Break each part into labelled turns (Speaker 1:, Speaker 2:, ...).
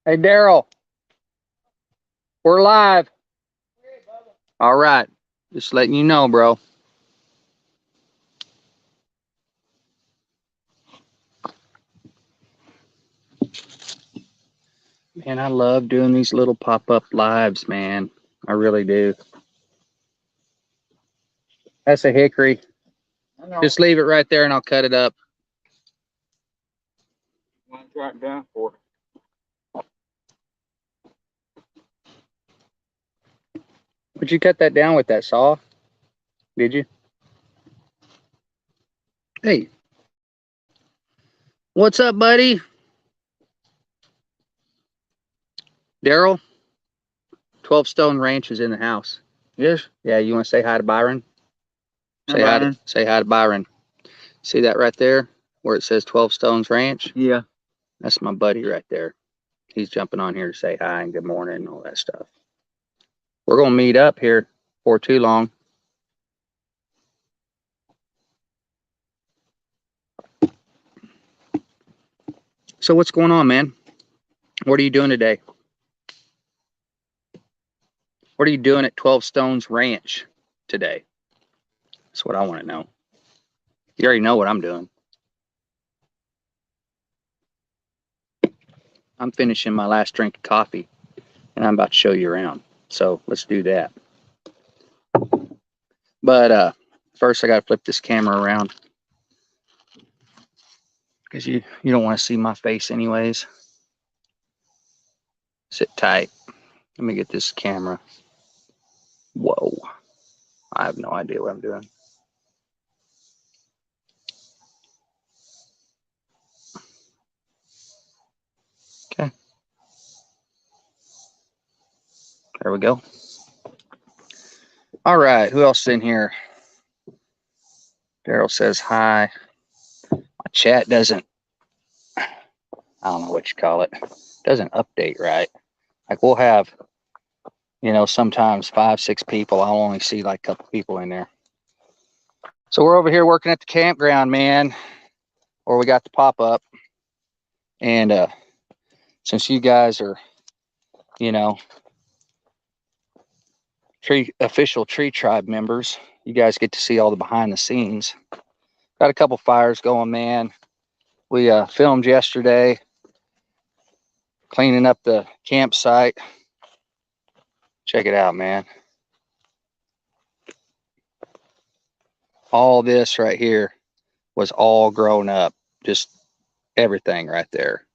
Speaker 1: Hey, Daryl, we're live. All right. Just letting you know, bro. Man, I love doing these little pop-up lives, man. I really do. That's a hickory. Just leave it right there and I'll cut it up.
Speaker 2: Right down for it.
Speaker 1: Would you cut that down with that saw? Did you? Hey. What's up, buddy? Daryl, 12 Stone Ranch is in the house.
Speaker 2: Yes.
Speaker 1: Yeah, you want to say hi to Byron?
Speaker 2: Say hi.
Speaker 1: Say hi to Byron. See that right there where it says 12 Stones Ranch?
Speaker 2: Yeah.
Speaker 1: That's my buddy right there. He's jumping on here to say hi and good morning and all that stuff. We're going to meet up here for too long. So what's going on, man? What are you doing today? What are you doing at 12 Stones Ranch today? That's what I want to know. You already know what I'm doing. I'm finishing my last drink of coffee and I'm about to show you around. So let's do that. But first I got to flip this camera around because you don't want to see my face anyways. Sit tight. Let me get this camera. Whoa. I have no idea what I'm doing. Okay. There we go. All right. Who else is in here? Daryl says hi. My chat doesn't, I don't know what you call it, doesn't update right. Like we'll have, sometimes 5, 6 people. I'll only see like a couple people in there. So we're over here working at the campground, man, where we got the pop-up. And since you guys are, official Tree Tribe members, you guys get to see all the behind the scenes. Got a couple fires going, man. We filmed yesterday, cleaning up the campsite. Check it out, man. All this right here was all grown up, just everything right there.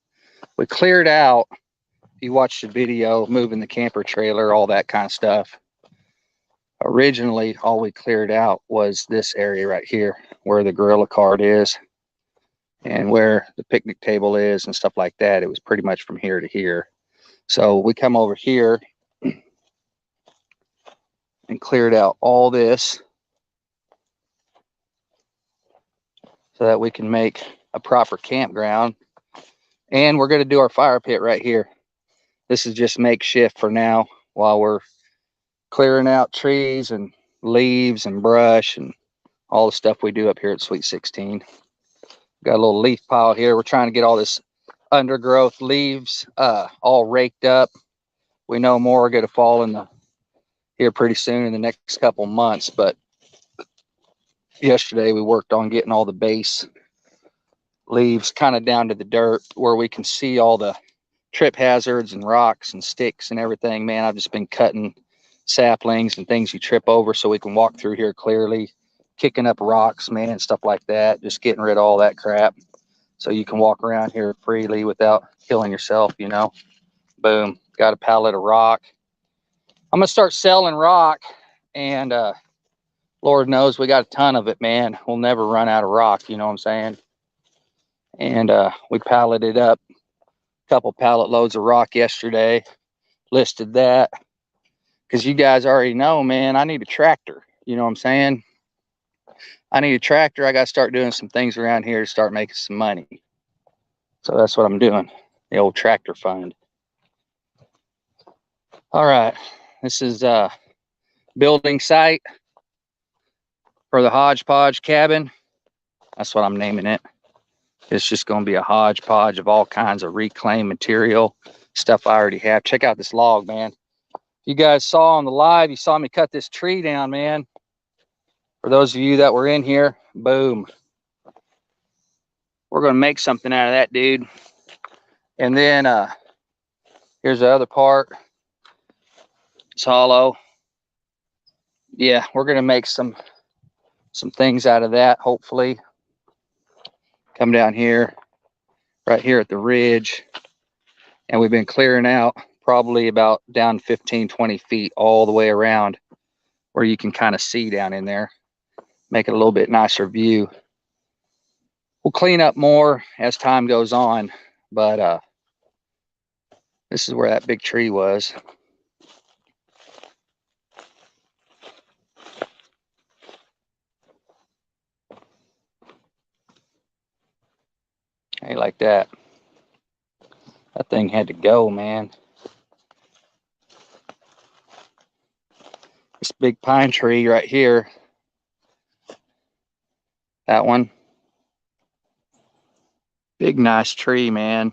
Speaker 1: We cleared out, if you watched the video, moving the camper trailer, all that kind of stuff. Originally, all we cleared out was this area right here, where the gorilla cart is and where the picnic table is and stuff like that. It was pretty much from here to here. So we come over here and cleared out all this so that we can make a proper campground. And we're going to do our fire pit right here. This is just makeshift for now while we're clearing out trees and leaves and brush and all the stuff we do up here at Sweet 16. Got a little leaf pile here. We're trying to get all this undergrowth leaves all raked up. We know more are going to fall in here pretty soon in the next couple months, but yesterday we worked on getting all the base leaves kind of down to the dirt where we can see all the trip hazards and rocks and sticks and everything. Man, I've just been cutting saplings and things you trip over so we can walk through here clearly, kicking up rocks, man, stuff like that, just getting rid of all that crap so you can walk around here freely without killing yourself. Boom, got a pallet of rock. I'm gonna start selling rock, and Lord knows we got a ton of it, man. We'll never run out of rock, you know what I'm saying? And we palleted up a couple pallet loads of rock yesterday, listed that because you guys already know, man, I need a tractor, you know what I'm saying? I need a tractor. I got to start doing some things around here to start making some money. So that's what I'm doing, the old tractor fund. All right, this is building site for the hodgepodge cabin. That's what I'm naming it. It's just going to be a hodgepodge of all kinds of reclaimed material, stuff I already have. Check out this log, man. You guys saw on the live, you saw me cut this tree down, man. For those of you that were in here, boom. We're going to make something out of that, dude. And then here's the other part. It's hollow. Yeah, we're going to make some things out of that, hopefully. Come down here, right here at the ridge. And we've been clearing out probably about down 15, 20 feet all the way around where you can kind of see down in there. Make it a little bit nicer view. We'll clean up more as time goes on, but this is where that big tree was. Hey, like that. That thing had to go, man. This big pine tree right here. That one. Big, nice tree, man.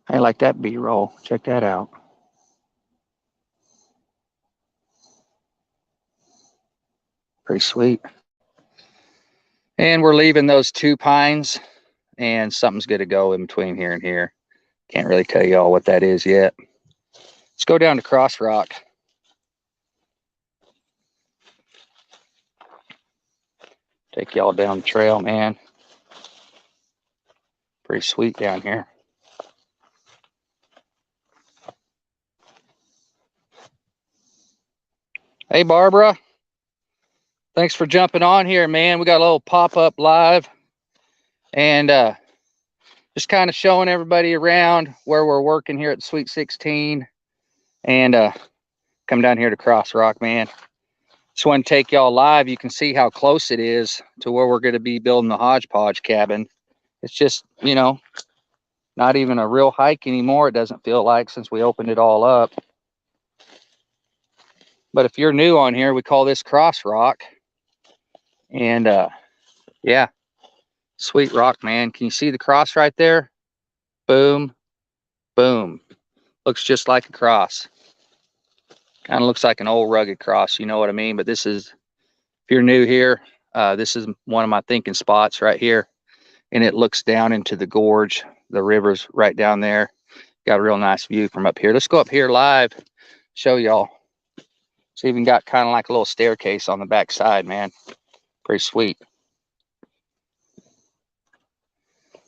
Speaker 1: I like that B-roll. Check that out. Pretty sweet. And we're leaving those 2 pines, and something's going to go in between here and here. Can't really tell you all what that is yet. Let's go down to Cross Rock. Take y'all down the trail, man. Pretty sweet down here. Hey, Barbara. Thanks for jumping on here, man. We got a little pop-up live. And just kind of showing everybody around where we're working here at the Sweet 16. And come down here to Cross Rock, man. Just want to take y'all live. You can see how close it is to where we're going to be building the hodgepodge cabin. It's just, you know, not even a real hike anymore. It doesn't feel like, since we opened it all up. But if you're new on here, we call this Cross Rock. And yeah, sweet rock, man. Can you see the cross right there? Boom, boom. Looks just like a cross. Kind of looks like an old rugged cross, you know what I mean? But this is, if you're new here, this is one of my thinking spots right here. And it looks down into the gorge. The river's right down there. Got a real nice view from up here. Let's go up here live, show y'all. It's even got kind of like a little staircase on the back side, man. Pretty sweet.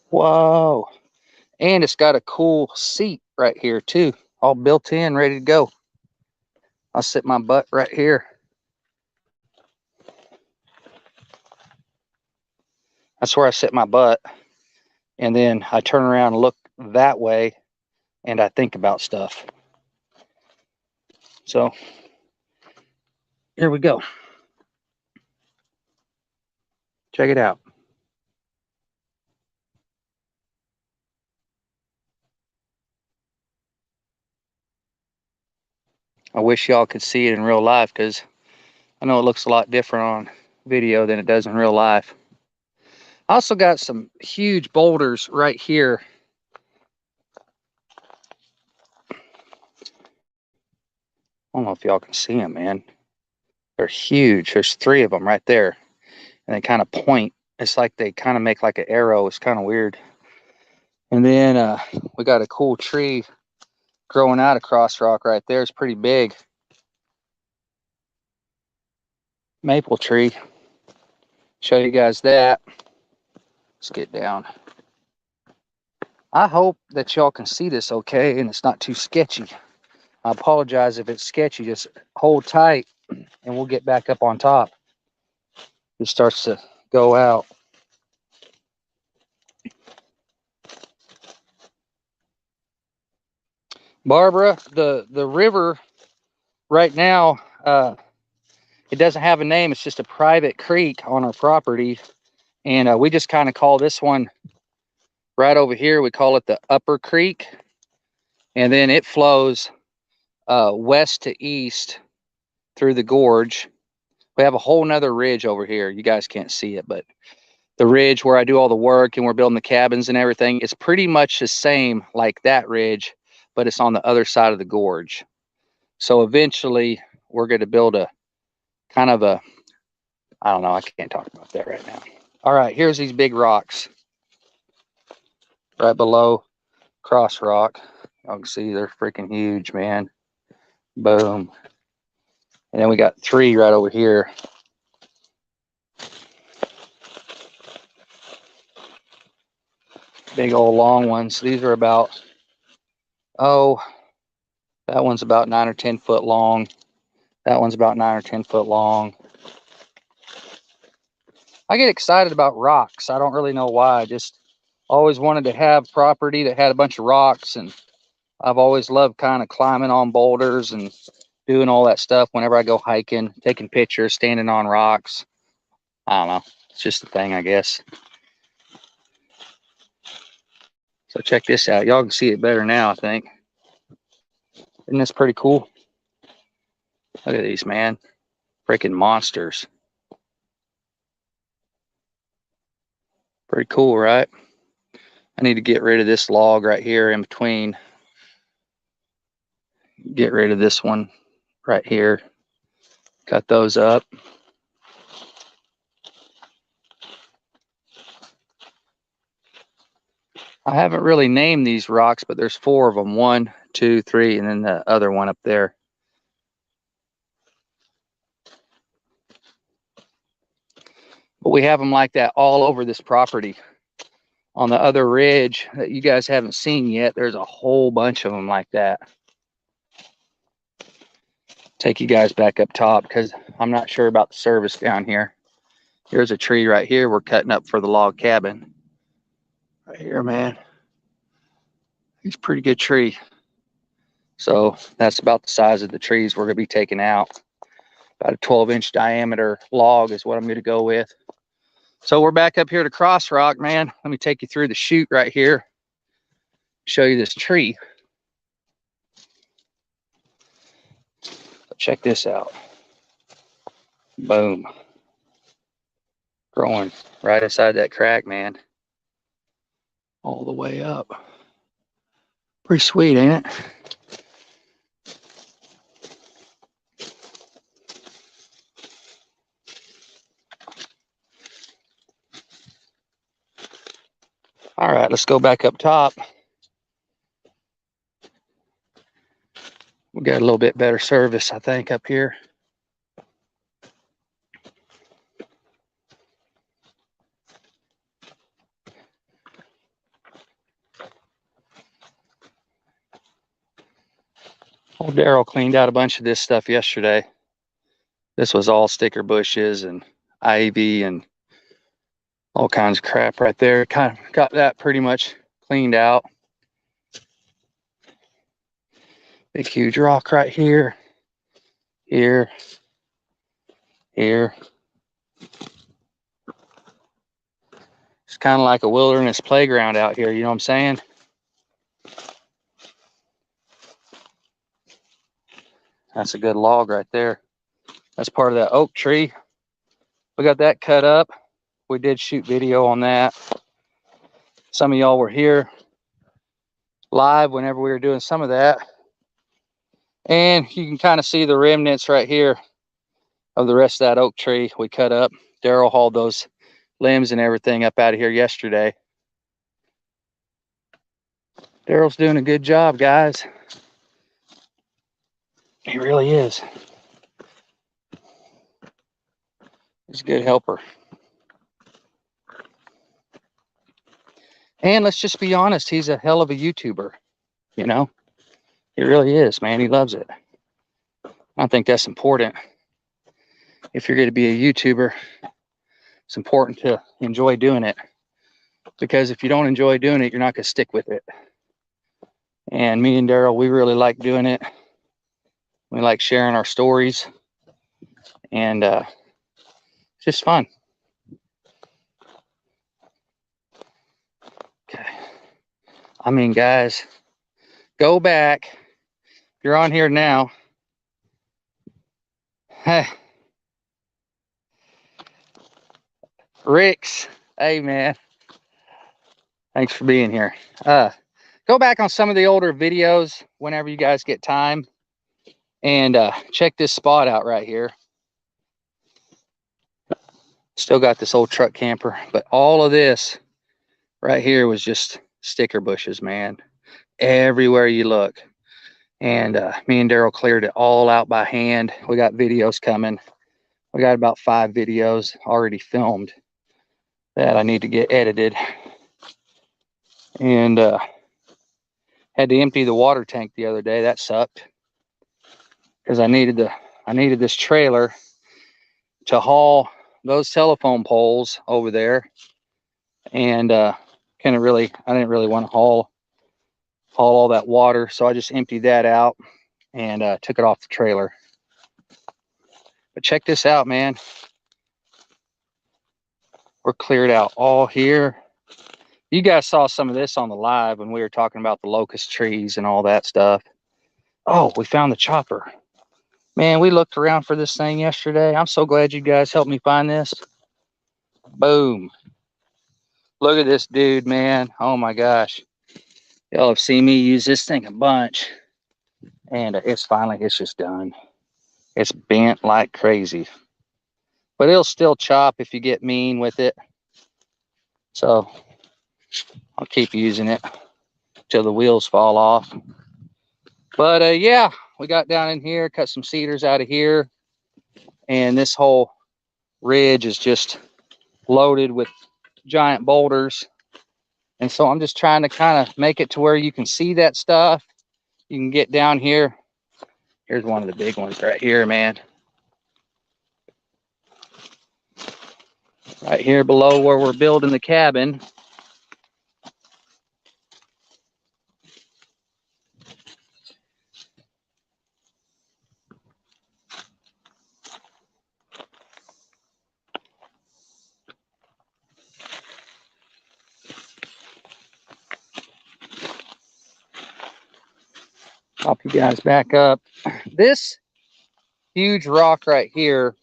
Speaker 1: Whoa. And it's got a cool seat right here too, all built in, ready to go. I'll sit my butt right here. That's where I sit my butt. And then I turn around and look that way, and I think about stuff. So here we go. Check it out. I wish y'all could see it in real life, because I know it looks a lot different on video than it does in real life. I also got some huge boulders right here. I don't know if y'all can see them, man. They're huge. There's 3 of them right there. And they kind of point. It's like they kind of make like an arrow. It's kind of weird. And then we got a cool tree growing out of Cross Rock right there. It's pretty big. Maple tree. Show you guys that. Let's get down. I hope that y'all can see this okay and it's not too sketchy. I apologize if it's sketchy. Just hold tight and we'll get back up on top. It starts to go out. Barbara, the river right now, it doesn't have a name. It's just a private creek on our property. And we just kind of call this one right over here, we call it the Upper Creek. And then it flows west to east through the gorge. We have a whole nother ridge over here. You guys can't see it, but the ridge where I do all the work and we're building the cabins and everything, it's pretty much the same like that ridge, but it's on the other side of the gorge. So eventually we're going to build a kind of a, I don't know, I can't talk about that right now. All right, here's these big rocks right below Cross Rock. Y'all can see they're freaking huge, man. Boom. And then we got 3 right over here. Big old long ones. These are about, oh, that one's about 9 or 10 foot long. That one's about 9 or 10 foot long. I get excited about rocks. I don't really know why. I just always wanted to have property that had a bunch of rocks, and I've always loved kind of climbing on boulders and doing all that stuff whenever I go hiking, taking pictures, standing on rocks. I don't know. It's just a thing, I guess. So check this out. Y'all can see it better now, I think. Isn't this pretty cool? Look at these, man. Freaking monsters. Pretty cool, right? I need to get rid of this log right here in between. Get rid of this one right here. Cut those up. I haven't really named these rocks, but there's 4 of them. 1, 2, 3, and then the other one up there. But we have them like that all over this property. On the other ridge that you guys haven't seen yet, there's a whole bunch of them like that. Take you guys back up top because I'm not sure about the service down here. Here's a tree right here we're cutting up for the log cabin. Right here, man. He's a pretty good tree. So that's about the size of the trees we're going to be taking out. About a 12-inch diameter log is what I'm going to go with. So we're back up here to Cross Rock, man. Let me take you through the chute right here. Show you this tree. Check this out. Boom. Growing right inside that crack, man. All the way up. Pretty sweet, ain't it? All right, let's go back up top. We got a little bit better service, I think, up here. Old Daryl cleaned out a bunch of this stuff yesterday. This was all sticker bushes and ivy and all kinds of crap right there. Kind of got that pretty much cleaned out. Big huge rock right here. Here. Here. It's kind of like a wilderness playground out here, you know what I'm saying? That's a good log right there. That's part of that oak tree. We got that cut up. We did shoot video on that. Some of y'all were here live whenever we were doing some of that. And you can kind of see the remnants right here of the rest of that oak tree we cut up. Daryl hauled those limbs and everything up out of here yesterday. Daryl's doing a good job, guys. He really is. He's a good helper. And let's just be honest, he's a hell of a YouTuber, you know? He really is, man. He loves it. I think that's important. If you're going to be a YouTuber, it's important to enjoy doing it. Because if you don't enjoy doing it, you're not going to stick with it. And me and Daryl, we really like doing it. We like sharing our stories. And it's just fun. Okay. I mean, guys, go back. If you're on here now, hey, Ricks, hey man, thanks for being here. go back on some of the older videos whenever you guys get time, and check this spot out right here. Still got this old truck camper, but all of this right here was just sticker bushes, man. Everywhere you look. And me and Daryl cleared it all out by hand. We got videos coming. We got about 5 videos already filmed that I need to get edited. And had to empty the water tank the other day. That sucked because I needed this trailer to haul those telephone poles over there. And I didn't really want to haul all that water, so I just emptied that out and took it off the trailer. But check this out, man. We're cleared out all here. You guys saw some of this on the live when we were talking about the locust trees and all that stuff. Oh, we found the chopper. Man, we looked around for this thing yesterday. I'm so glad you guys helped me find this. Boom. Look at this dude, man. Oh my gosh. Y'all have seen me use this thing a bunch. And it's just done. It's bent like crazy. But it'll still chop if you get mean with it. So I'll keep using it till the wheels fall off. But yeah, we got down in here, cut some cedars out of here. And this whole ridge is just loaded with giant boulders. And so I'm just trying to kind of make it to where you can see that stuff. You can get down here. Here's one of the big ones right here, man. Right here below where we're building the cabin. Pop you guys back up. This huge rock right here,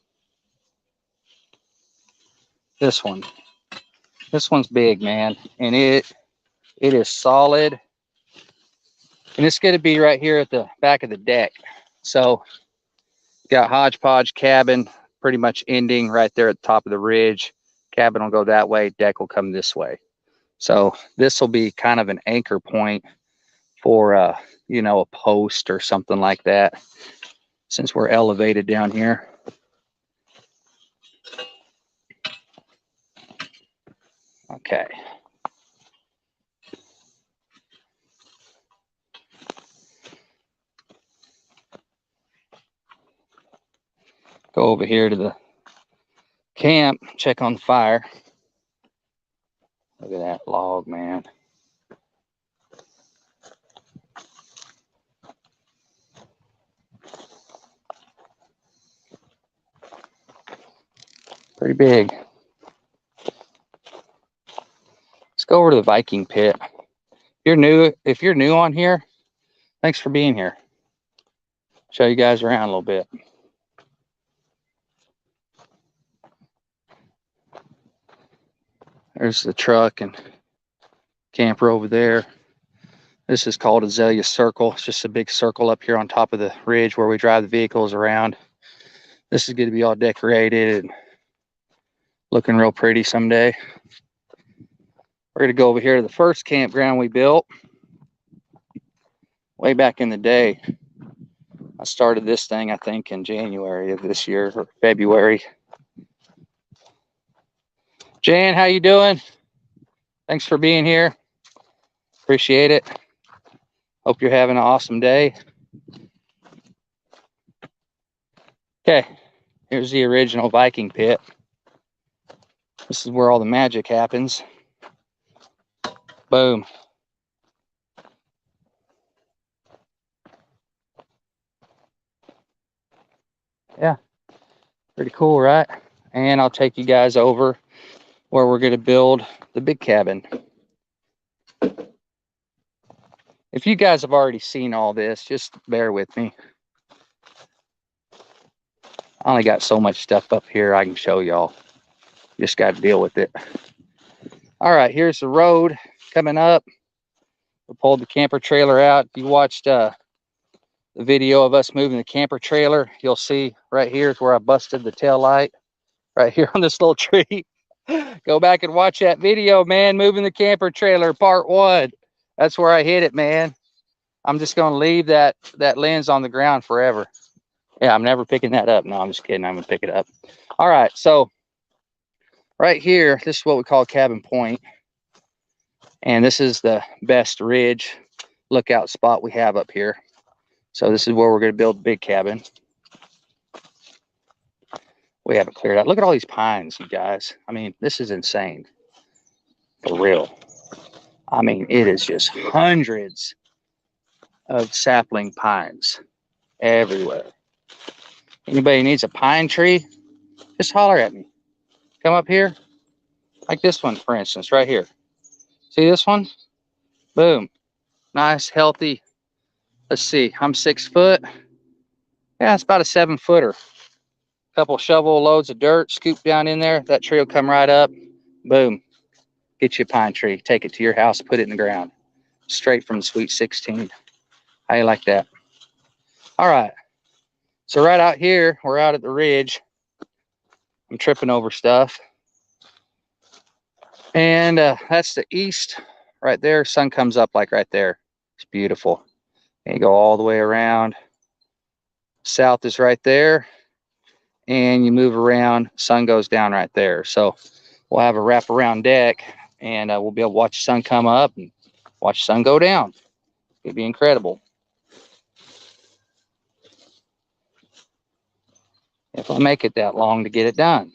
Speaker 1: this one's big, man, and it is solid, and it's going to be right here at the back of the deck. So got hodgepodge cabin pretty much ending right there at the top of the ridge. Cabin will go that way, deck will come this way. So this will be kind of an anchor point for you know, a post or something like that, since we're elevated down here. Okay. Go over here to the camp, check on the fire. Look at that log, man. Pretty big. Let's go over to the Viking pit. If you're new on here, thanks for being here. Show you guys around a little bit. There's the truck and camper over there. This is called Azalea Circle. It's just a big circle up here on top of the ridge where we drive the vehicles around. This is going to be all decorated and looking real pretty someday. We're going to go over here to the first campground we built way back in the day. I started this thing, I think, in January of this year, or February. Jan, how you doing? Thanks for being here. Appreciate it. Hope you're having an awesome day. Okay, here's the original Viking pit. This is where all the magic happens. Boom. Yeah, pretty cool, right? And I'll take you guys over where we're going to build the big cabin. If you guys have already seen all this, just bear with me. I only got so much stuff up here I can show y'all. Just got to deal with it. All right, here's the road coming up. We pulled the camper trailer out. If you watched the video of us moving the camper trailer, you'll see right here is where I busted the tail light. Right here on this little tree. Go back and watch that video, man. Moving the camper trailer, part 1. That's where I hit it, man. I'm just gonna leave that lens on the ground forever. Yeah, I'm never picking that up. No, I'm just kidding. I'm gonna pick it up. All right, so right here, this is what we call Cabin Point, and this is the best ridge lookout spot we have up here. So this is where we're gonna build a big cabin. We haven't cleared out. Look at all these pines, you guys. I mean, this is insane. For real. I mean, it is just hundreds of sapling pines everywhere. Anybody needs a pine tree, just holler at me. Come up here, like this one, for instance, right here. See this one? Boom. Nice, healthy. Let's see, I'm 6 foot. Yeah, it's about a 7-footer. Couple shovel loads of dirt, scoop down in there. That tree will come right up. Boom. Get you a pine tree. Take it to your house, put it in the ground. Straight from the Sweet 16. How you like that? All right. So right out here, we're out at the ridge. I'm tripping over stuff. And that's the east right there. Sun comes up like right there. It's beautiful. And you go all the way around. South is right there. And you move around, sun goes down right there. So we'll have a wraparound deck, and we'll be able to watch the sun come up and watch the sun go down. It'd be incredible. If I make it that long to get it done.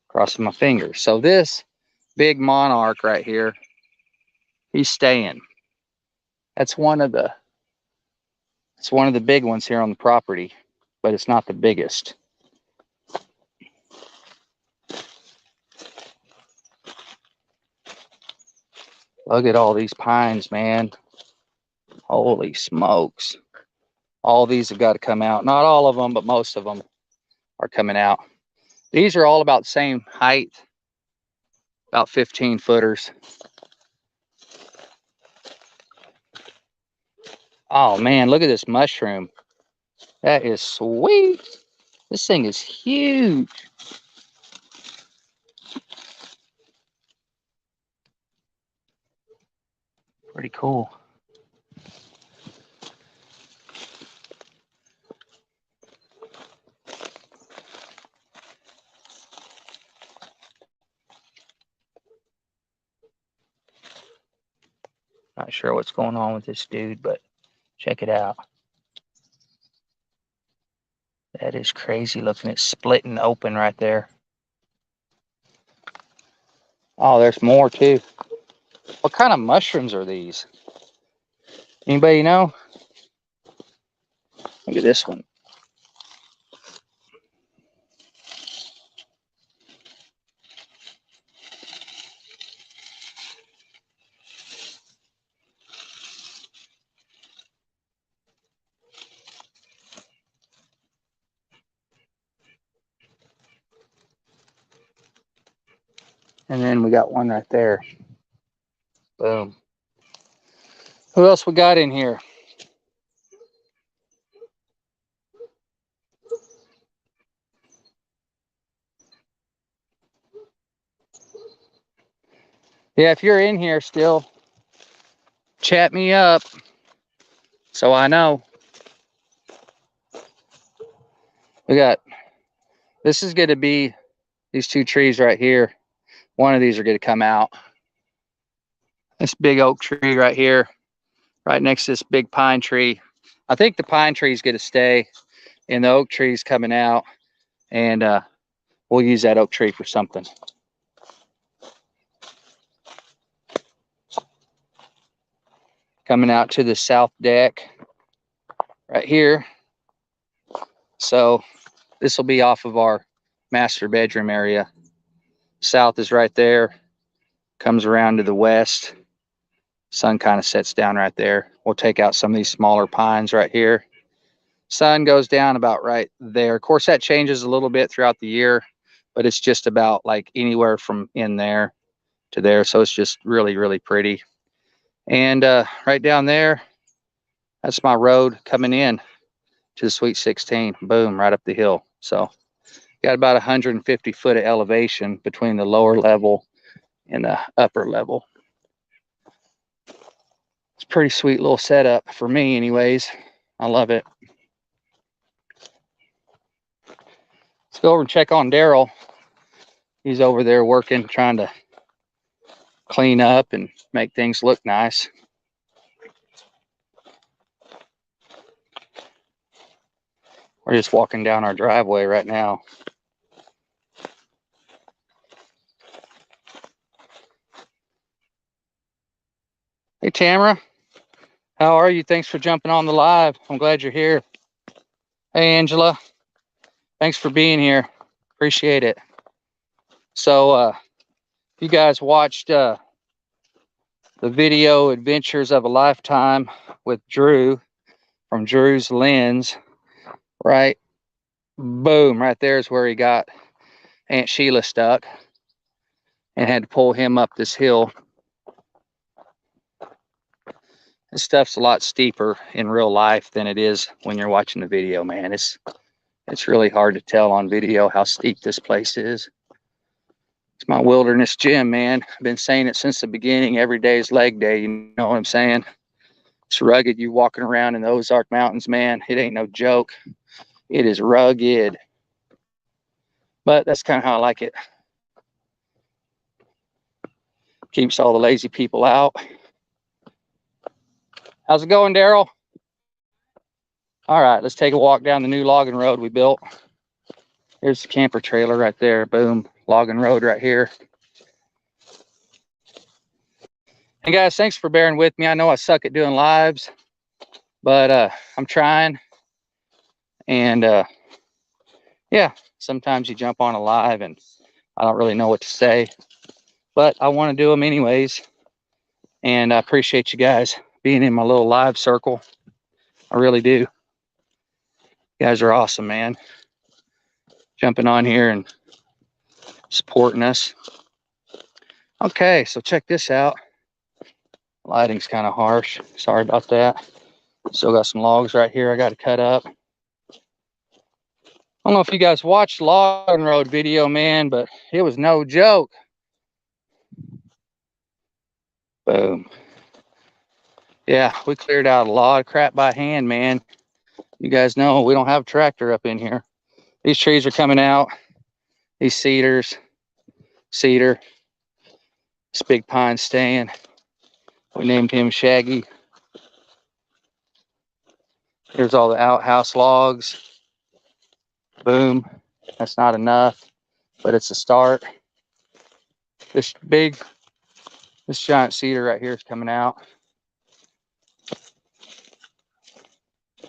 Speaker 1: Crossing my fingers. So this big monarch right here, he's staying. It's one of the big ones here on the property, but it's not the biggest. Look at all these pines, man. Holy smokes. All these have got to come out. Not all of them, but most of them are coming out. These are all about the same height, about 15 footers. Oh man, look at this mushroom. That is sweet. This thing is huge. Pretty cool. Not sure what's going on with this dude, but check it out. That is crazy looking. It's splitting open right there. Oh, there's more too. What kind of mushrooms are these? Anybody know? Look at this one. And then we got one right there. Boom. Who else we got in here? Yeah, if you're in here still, chat me up so I know. We got, this is going to be these 2 trees right here. One of these are going to come out. This big oak tree right here, right next to this big pine tree. I think the pine tree is going to stay, and the oak tree is coming out, and we'll use that oak tree for something. Coming out to the south deck right here. So this will be off of our master bedroom area. South is right there, comes around to the west. Sun kind of sets down right there. We'll take out some of these smaller pines right here. Sun goes down about right there. Of course, that changes a little bit throughout the year, but it's just about like anywhere from in there to there. So it's just really, really pretty. And right down there, that's my road coming in to the Sweet 16. Boom, right up the hill. So got about 150 foot of elevation between the lower level and the upper level. It's a pretty sweet little setup for me anyways. I love it. Let's go over and check on Daryl. He's over there working, trying to clean up and make things look nice. We're just walking down our driveway right now. Hey, Tamara. How are you? Thanks for jumping on the live. I'm glad you're here. Hey, Angela. Thanks for being here. Appreciate it. So, you guys watched the video Adventures of a Lifetime with Drew from Drew's Lens, right? Boom, right there is where he got Aunt Sheila stuck and had to pull him up this hill. This stuff's a lot steeper in real life than it is when you're watching the video, man. It's really hard to tell on video how steep this place is. It's my wilderness gym, man. I've been saying it since the beginning. Every day is leg day, you know what I'm saying? It's rugged. You walking around in the Ozark Mountains, man. It ain't no joke. It is rugged. But that's kind of how I like it. Keeps all the lazy people out. How's it going, Daryl? All right, let's take a walk down the new logging road we built. Here's the camper trailer right there. Boom, logging road right here. And guys, thanks for bearing with me. I know I suck at doing lives, but I'm trying. And yeah, sometimes you jump on a live and I don't really know what to say, but I want to do them anyways. And I appreciate you guys being in my little live circle. I really do. You guys are awesome, man. Jumping on here and supporting us. Okay, so check this out. Lighting's kind of harsh. Sorry about that. Still got some logs right here I got to cut up. I don't know if you guys watched the logging road video, man, but it was no joke. Boom. Yeah, we cleared out a lot of crap by hand, man. You guys know we don't have a tractor up in here. These trees are coming out. These cedar, this big pine staying. We named him Shaggy. Here's all the outhouse logs. Boom. That's not enough, but it's a start. This giant cedar right here is coming out.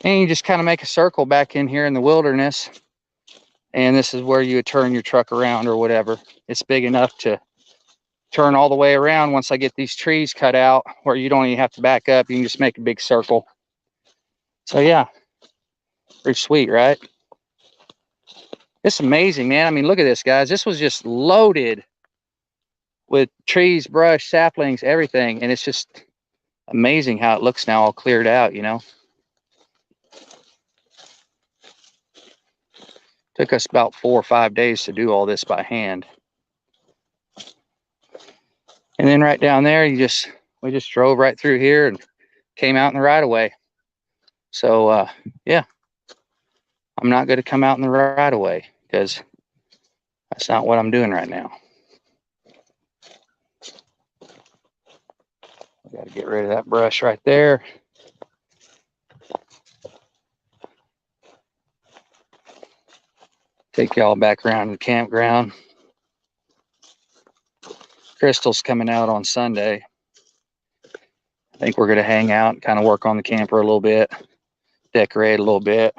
Speaker 1: And you just kind of make a circle back in here in the wilderness. And this is where you would turn your truck around or whatever. It's big enough to turn all the way around once I get these trees cut out where you don't even have to back up. You can just make a big circle. So yeah, pretty sweet, right? It's amazing, man. I mean, look at this, guys. This was just loaded with trees, brush, saplings, everything. And it's just amazing how it looks now all cleared out, you know? Took us about 4 or 5 days to do all this by hand. And then right down there, we just drove right through here and came out in the right of way. So yeah, I'm not going to come out in the right of way because that's not what I'm doing right now. I got to get rid of that brush right there. Take y'all back around to the campground. Crystal's coming out on Sunday. I think we're going to hang out and kind of work on the camper a little bit, decorate a little bit.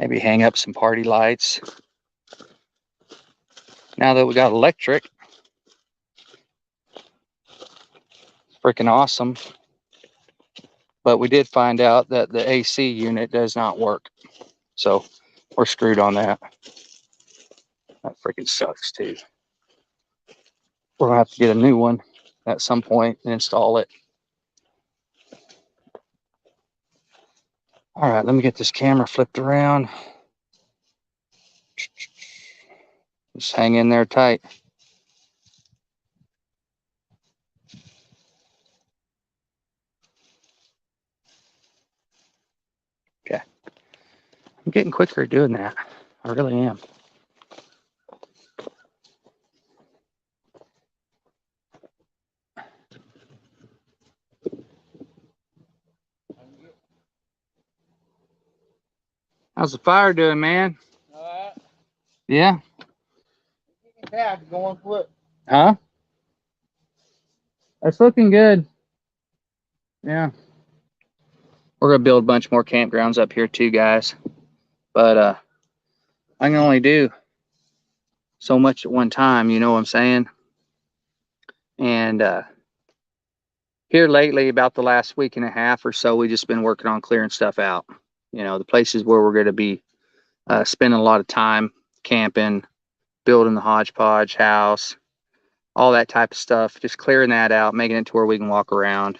Speaker 1: Maybe hang up some party lights. Now that we got electric, it's freaking awesome. But we did find out that the AC unit does not work. So we're screwed on that. That freaking sucks too. we're gonna have to get a new one at some point and install it. All right, let me get this camera flipped around. Just hang in there tight. Okay. I'm getting quicker at doing that. I really am. How's the fire doing, man?
Speaker 2: Alright.
Speaker 1: Yeah?
Speaker 2: Tab going flip.
Speaker 1: Huh? That's looking good. Yeah. We're gonna build a bunch more campgrounds up here too, guys. But I can only do so much at one time, you know what I'm saying? And here lately, about the last week and a half or so, we just been working on clearing stuff out. You know, the places where we're gonna be spending a lot of time camping, building the hodgepodge house, all that type of stuff, just clearing that out, making it to where we can walk around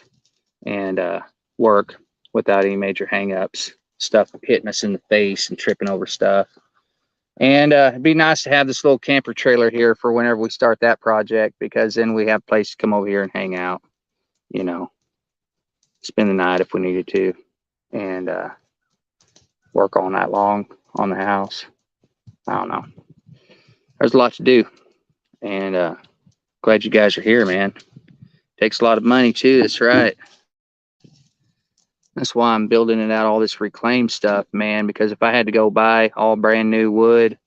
Speaker 1: and work without any major hangups, stuff hitting us in the face and tripping over stuff. And it'd be nice to have this little camper trailer here for whenever we start that project, because then we have a place to come over here and hang out, you know, spend the night if we needed to, and work all night long on the house. I don't know. There's a lot to do, and glad you guys are here, man. Takes a lot of money too. That's right. That's why I'm building it out, all this reclaimed stuff, man, because if I had to go buy all brand new wood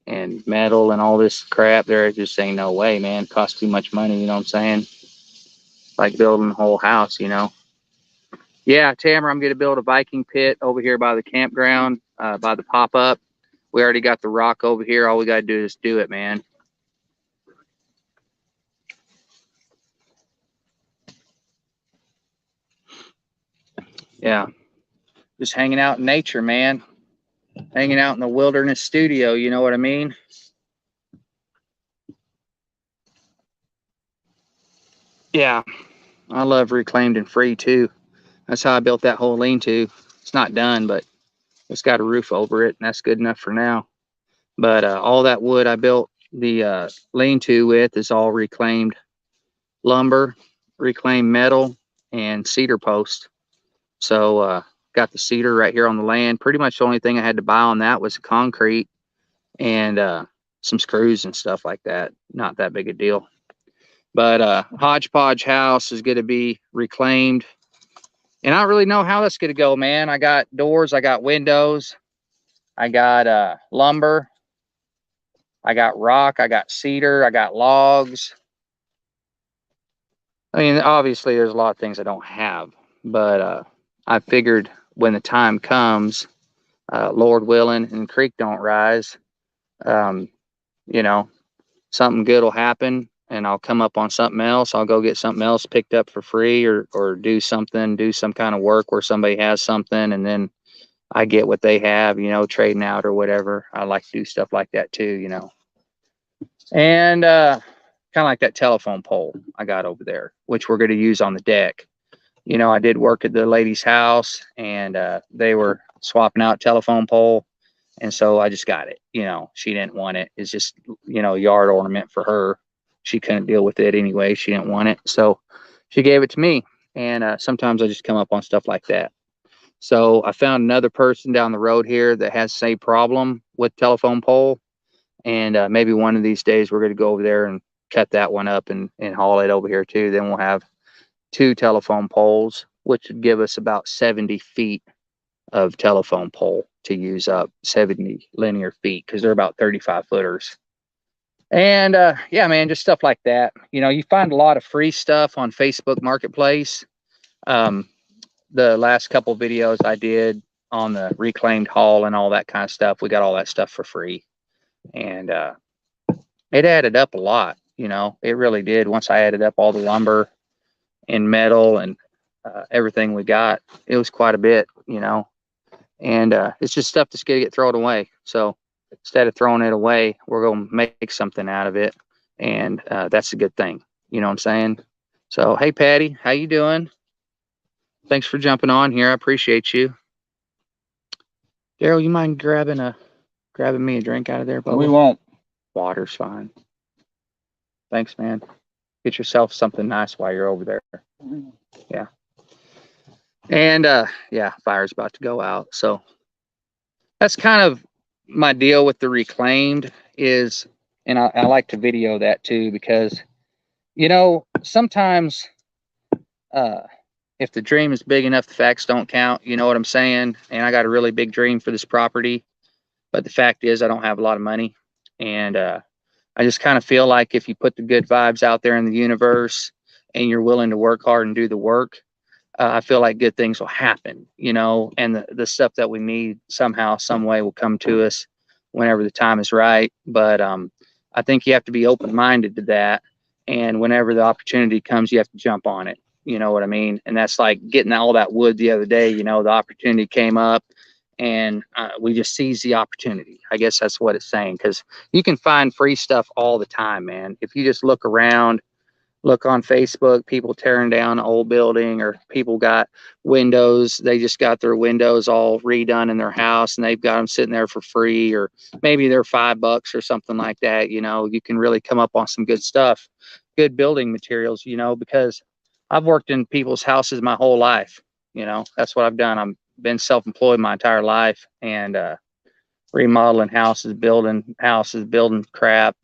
Speaker 1: and metal and all this crap, there just ain't no way, man. It costs too much money, you know what I'm saying? Like building a whole house, you know. Yeah, Tamara, I'm gonna build a Viking pit over here by the campground, by the pop-up. We already got the rock over here. All we gotta do is do it, man. Yeah. Just hanging out in nature, man. Hanging out in the wilderness studio, you know what I mean? Yeah, I love reclaimed and free too. That's how I built that whole lean-to. It's not done, but it's got a roof over it, and that's good enough for now. But all that wood I built the lean-to with is all reclaimed lumber, reclaimed metal, and cedar post. So got the cedar right here on the land. Pretty much the only thing I had to buy on that was concrete and some screws and stuff like that. Not that big a deal. But hodgepodge house is going to be reclaimed. And I don't really know how that's going to go, man. I got doors, I got windows, I got lumber, I got rock, I got cedar, I got logs. I mean, obviously there's a lot of things I don't have, but I figured when the time comes, Lord willing, and the creek don't rise, you know, something good will happen and I'll come up on something else. I'll go get something else picked up for free, or do some kind of work where somebody has something and then I get what they have, you know, trading out or whatever. I like to do stuff like that too, you know. And kind of like that telephone pole I got over there, which we're going to use on the deck. You know, I did work at the lady's house and they were swapping out telephone pole. And so I just got it. You know, she didn't want it. It's just, you know, yard ornament for her. She couldn't deal with it anyway. She didn't want it. So she gave it to me. And sometimes I just come up on stuff like that. So I found another person down the road here that has the same problem with telephone pole. And maybe one of these days we're going to go over there and cut that one up and haul it over here too. Then we'll have 2 telephone poles, which would give us about 70 feet of telephone pole to use up, 70 linear feet, because they're about 35 footers. And yeah, man, just stuff like that. You know, you find a lot of free stuff on Facebook Marketplace. The last couple videos I did on the reclaimed hall and all that kind of stuff, we got all that stuff for free. And it added up a lot, you know, it really did. Once I added up all the lumber and metal and everything we got, it was quite a bit, you know. And it's just stuff that's going to get thrown away. So instead of throwing it away, we're going to make something out of it. and that's a good thing. You know what I'm saying? So, hey, Patty, how you doing? Thanks for jumping on here. I appreciate you. Daryl, you mind grabbing me a drink out of there, Bubba?
Speaker 2: We won't.
Speaker 1: Water's fine. Thanks, man. Get yourself something nice while you're over there. Yeah. And yeah, fire's about to go out. So that's kind of my deal with the reclaimed is, and I like to video that too, because sometimes uh if the dream is big enough, the facts don't count. You know what I'm saying? And I got a really big dream for this property, but the fact is I don't have a lot of money. And I just kind of feel like if you put the good vibes out there in the universe and you're willing to work hard and do the work, I feel like good things will happen, and the stuff that we need somehow, some way will come to us whenever the time is right. But I think you have to be open minded to that. And whenever the opportunity comes, you have to jump on it. You know what I mean? And that's like getting all that wood the other day. The opportunity came up and we just seized the opportunity. I guess that's what it's saying, because you can find free stuff all the time, man. If you just look around, look on Facebook, people tearing down an old building, or people got windows. They just got their windows all redone in their house and they've got them sitting there for free, or maybe they're $5 or something like that. You can really come up on some good stuff, good building materials, because I've worked in people's houses my whole life. That's what I've done. I've been self-employed my entire life, and remodeling houses, building crap,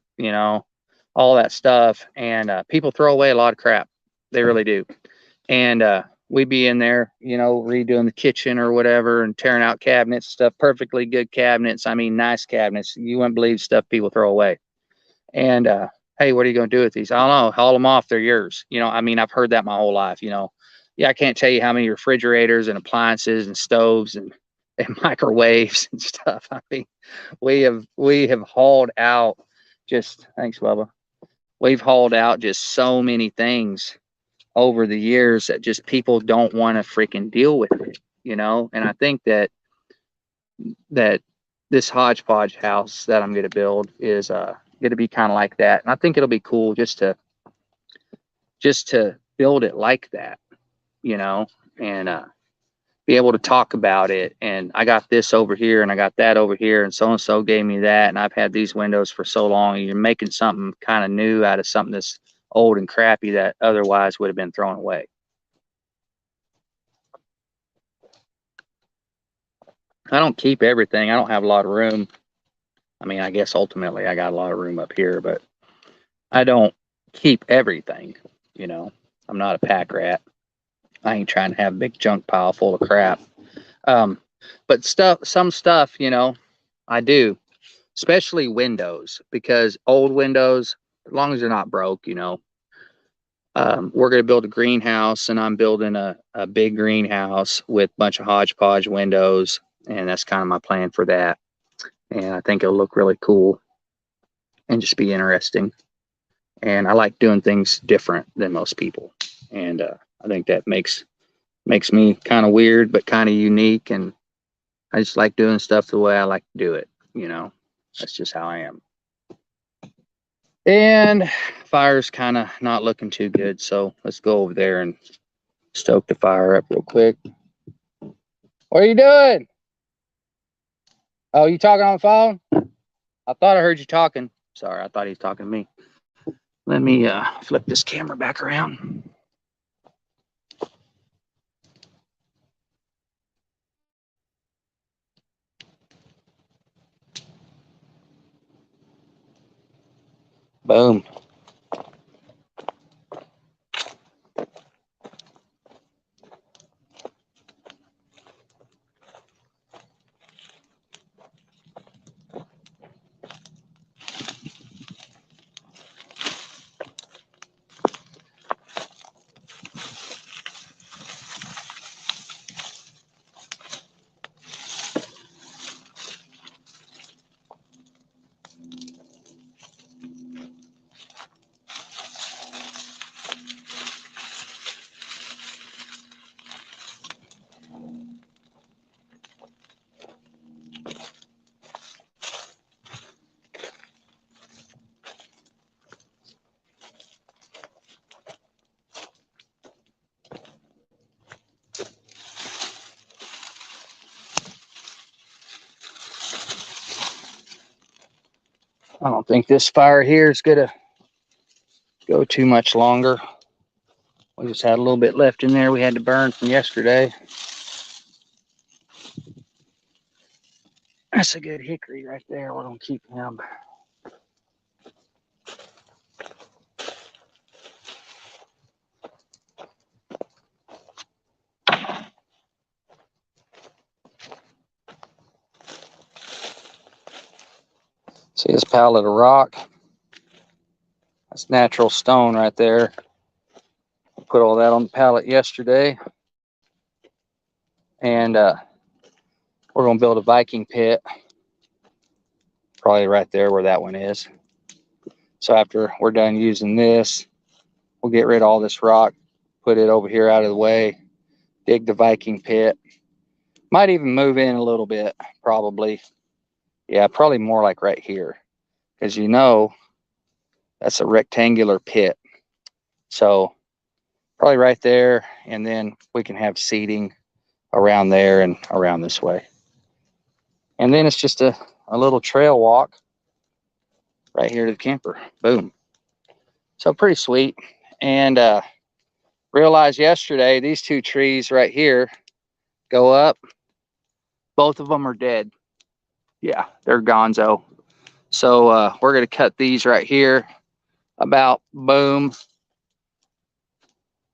Speaker 1: all that stuff. And people throw away a lot of crap. They really do. And we'd be in there, redoing the kitchen or whatever and tearing out cabinets, stuff, perfectly good cabinets. I mean, nice cabinets. You wouldn't believe stuff people throw away. And hey, what are you going to do with these? I don't know. Haul them off. They're yours. I mean, I've heard that my whole life. Yeah, I can't tell you how many refrigerators and appliances and stoves and microwaves and stuff. I mean, we have hauled out just, thanks, Bubba. We've hauled out just so many things over the years that just people don't want to freaking deal with it, And I think that this hodgepodge house that I'm going to build is going to be kind of like that, and I think it'll be cool just to build it like that, and be able to talk about it. And I got this over here and I got that over here, and so gave me that, and I've had these windows for so long, and you're making something kind of new out of something that's old and crappy that otherwise would have been thrown away. I don't keep everything. I don't have a lot of room. I mean, I guess ultimately I got a lot of room up here, but I don't keep everything. I'm not a pack rat. I ain't trying to have a big junk pile full of crap. But some stuff, I do, especially windows, because old windows, as long as they're not broke, we're going to build a greenhouse, and I'm building a big greenhouse with a bunch of hodgepodge windows. And that's kind of my plan for that. And I think it'll look really cool and just be interesting. And I like doing things different than most people. And I think that makes me kind of weird, but kind of unique. And I just like doing stuff the way I like to do it. That's just how I am. And fire's kind of not looking too good. So let's go over there and stoke the fire up real quick. What are you doing? Oh, you talking on the phone? I thought I heard you talking. Sorry, I thought he was talking to me. Let me flip this camera back around. Boom. I don't think this fire here is gonna go too much longer. We just had a little bit left in there we had to burn from yesterday. That's a good hickory right there. We're gonna keep him. See this pallet of rock? That's natural stone right there. Put all that on the pallet yesterday. And we're going to build a Viking pit. Probably right there where that one is. So after we're done using this, we'll get rid of all this rock, put it over here out of the way, dig the Viking pit. Might even move in a little bit, probably. Yeah, probably more like right here. Because you know, that's a rectangular pit. So probably right there, and then we can have seating around there and around this way. And then it's just a little trail walk right here to the camper. Boom. So pretty sweet. And realized yesterday these two trees right here go up. Both of them are dead. Yeah, they're gonzo. So we're going to cut these right here about boom,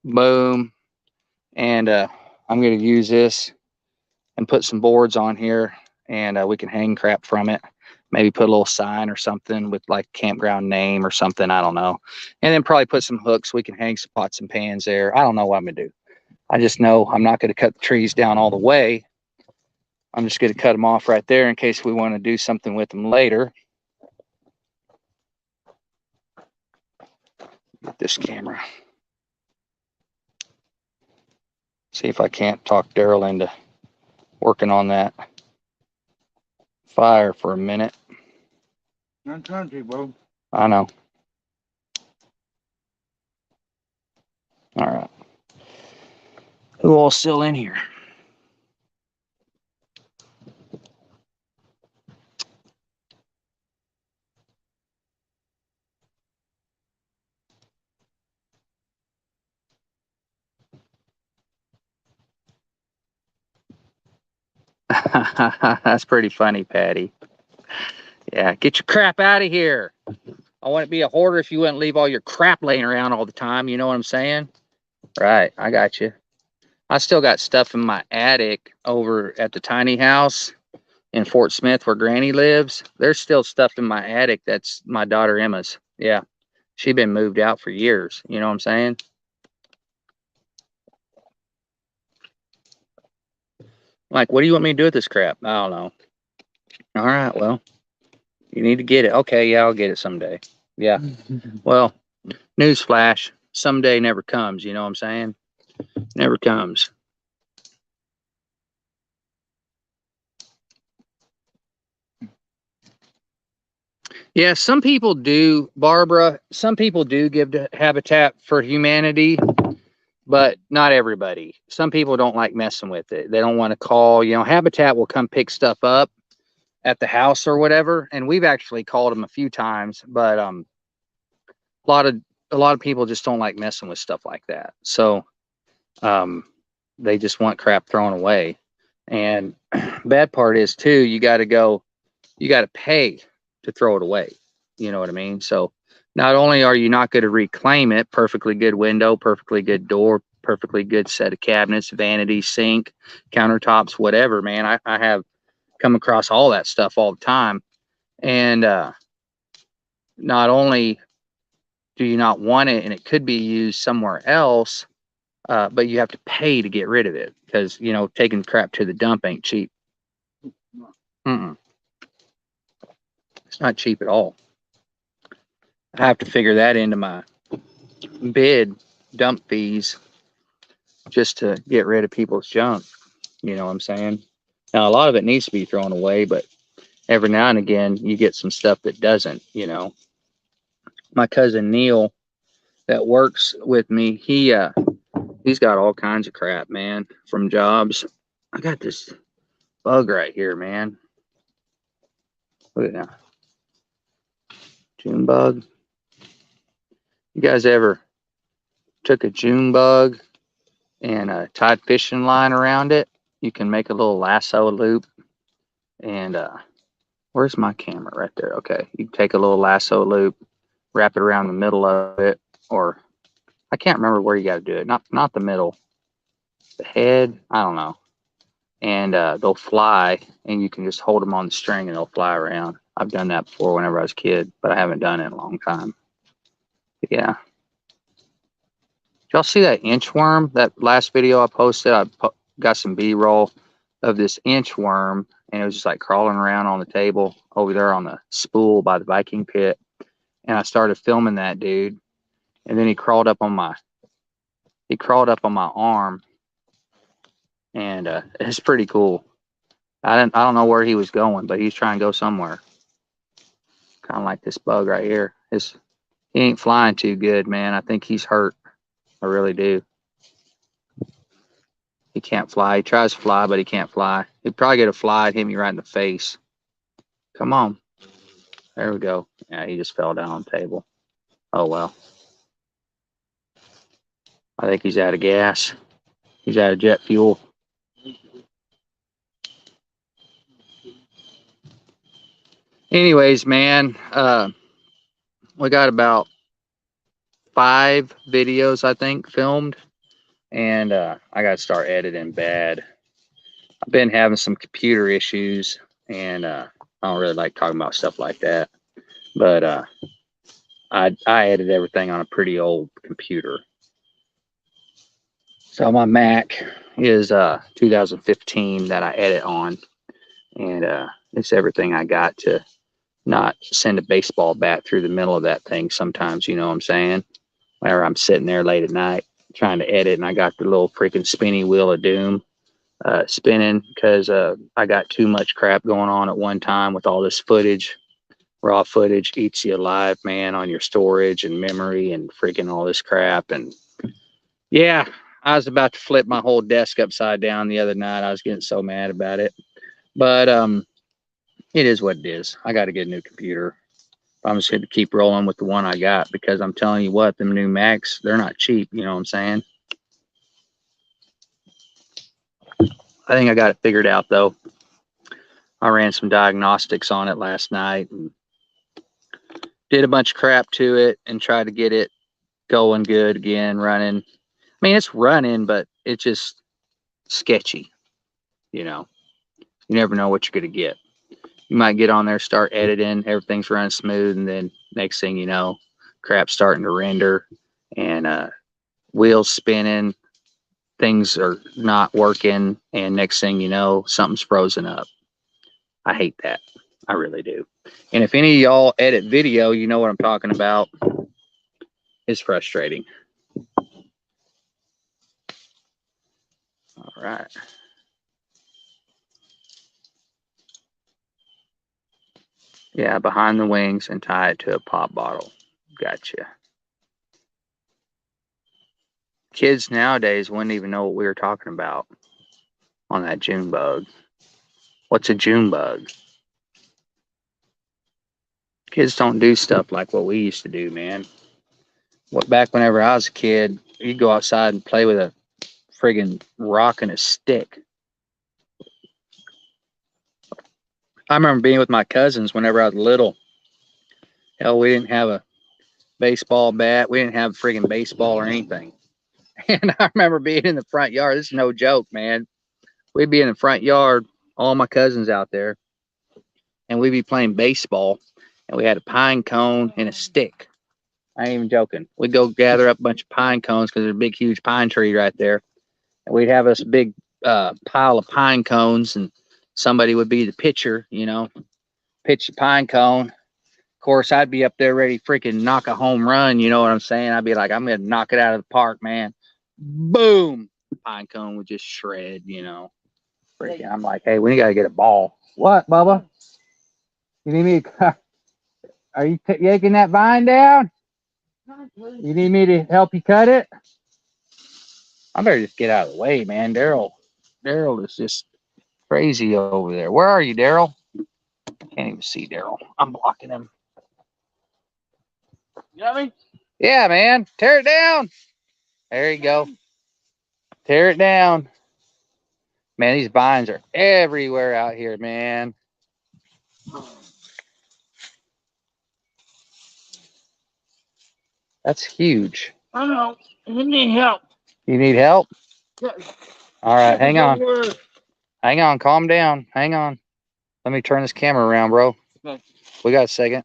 Speaker 1: boom. And I'm going to use this and put some boards on here, and we can hang crap from it. Maybe put a little sign or something with like campground name or something. I don't know. And then probably put some hooks. We can hang some pots and pans there. I don't know what I'm going to do. I just know I'm not going to cut the trees down all the way. I'm just going to cut them off right there in case we want to do something with them later. Get this camera. See if I can't talk Daryl into working on that fire for a minute.
Speaker 2: Not country, bro.
Speaker 1: I know. All right. Who all's still in here? That's pretty funny, Patty. Yeah, get your crap out of here. I wouldn't be a hoarder if you wouldn't leave all your crap laying around all the time. You know what I'm saying? Right, I got you. I still got stuff in my attic over at the tiny house in Fort Smith where Granny lives. There's still stuff in my attic that's my daughter Emma's. Yeah, she been moved out for years. You know what I'm saying? Like, what do you want me to do with this crap? I don't know. All right, well, you need to get it. Okay, yeah, I'll get it someday. Yeah. Well, newsflash, someday never comes. You know what I'm saying? Never comes. Yeah, some people do, Barbara. Some people do give to Habitat for Humanity, but not everybody. Some people don't like messing with it. They don't want to call. You know, Habitat will come pick stuff up at the house or whatever, and we've actually called them a few times, but a lot of people just don't like messing with stuff like that. So they just want crap thrown away. And bad part is too, you got to pay to throw it away. You know what I mean? So not only are you not going to reclaim it, perfectly good window, perfectly good door, perfectly good set of cabinets, vanity, sink, countertops, whatever, man. I have come across all that stuff all the time. And not only do you not want it and it could be used somewhere else, but you have to pay to get rid of it because, you know, taking crap to the dump ain't cheap. Mm-mm. It's not cheap at all. I have to figure that into my bid dump fees just to get rid of people's junk. You know what I'm saying? Now, a lot of it needs to be thrown away, but every now and again, you get some stuff that doesn't, you know. My cousin Neil that works with me, he's got all kinds of crap, man, from jobs. I got this bug right here, man. Look at that. June bug. You guys ever took a June bug and tied fishing line around it? You can make a little lasso loop. And where's my camera? Right there. Okay. You take a little lasso loop, wrap it around the middle of it, or I can't remember where you got to do it. Not the middle, the head. I don't know. And they'll fly, and you can just hold them on the string, and they'll fly around. I've done that before whenever I was a kid, but I haven't done it in a long time. But yeah. Did y'all see that inchworm? That last video I posted, got some B-roll of this inchworm, and it was just like crawling around on the table over there on the spool by the Viking pit. And I started filming that dude, and then he crawled up on my arm, and it's pretty cool. I don't know where he was going, but he's trying to go somewhere. Kind of like this bug right here. He ain't flying too good, man. I think he's hurt. I really do. He can't fly. He tries to fly, but he can't fly. He'd probably get a fly and hit me right in the face. Come on. There we go. Yeah, he just fell down on the table. Oh, well. I think he's out of gas. He's out of jet fuel. Anyways, man, we got about 5 videos, I think, filmed. And I got to start editing bad. I've been having some computer issues, and I don't really like talking about stuff like that. But I edit everything on a pretty old computer. So my Mac is 2015 that I edit on, and it's everything I got to not send a baseball bat through the middle of that thing sometimes, you know what I'm saying? Whenever I'm sitting there late at night trying to edit, and I got the little freaking spinny wheel of doom spinning because I got too much crap going on at one time with all this footage. Raw footage eats you alive, man, on your storage and memory and freaking all this crap. And yeah, I was about to flip my whole desk upside down the other night. I was getting so mad about it. But it is what it is. I got to get a new computer. I'm just going to keep rolling with the one I got because I'm telling you what, them new Macs, they're not cheap. You know what I'm saying? I think I got it figured out, though. I ran some diagnostics on it last night and did a bunch of crap to it and tried to get it going good again, running. I mean, it's running, but it's just sketchy. You know, you never know what you're going to get. You might get on there, start editing, everything's running smooth, and then next thing you know, crap's starting to render and wheels spinning, things are not working, and next thing you know, something's frozen up. I hate that. I really do. And if any of y'all edit video, you know what I'm talking about. It's frustrating. All right. Yeah, behind the wings and tie it to a pop bottle. Gotcha. Kids nowadays wouldn't even know what we were talking about on that June bug. What's a June bug? Kids don't do stuff like what we used to do, man. Back whenever I was a kid, you'd go outside and play with a friggin' rock and a stick. I remember being with my cousins whenever I was little. Hell, we didn't have a baseball bat. We didn't have a friggin' baseball or anything. And I remember being in the front yard. This is no joke, man. We'd be in the front yard, all my cousins out there, and we'd be playing baseball. And we had a pine cone and a stick. I ain't even joking. We'd go gather up a bunch of pine cones because there's a big, huge pine tree right there. And we'd have this big pile of pine cones, and somebody would be the pitcher, you know, pitch the pine cone. Of course, I'd be up there ready to freaking knock a home run. You know what I'm saying? I'd be like, I'm going to knock it out of the park, man. Boom. Pine cone would just shred, you know. Freaking, I'm like, hey, we got to get a ball. What, Bubba? You need me to, are you yanking that vine down? You need me to help you cut it? I better just get out of the way, man. Daryl is just crazy over there. Where are you, Daryl? Can't even see Daryl. I'm blocking him.
Speaker 2: You got me?
Speaker 1: Yeah, man. Tear it down. There you go. Tear it down. Man, these vines are everywhere out here, man. That's huge.
Speaker 2: I know. You need help.
Speaker 1: You need help?
Speaker 2: Yeah.
Speaker 1: All right, hang on.
Speaker 2: Word.
Speaker 1: Hang on, calm down. Hang on. Let me turn this camera around, bro.
Speaker 2: Okay.
Speaker 1: We got a second.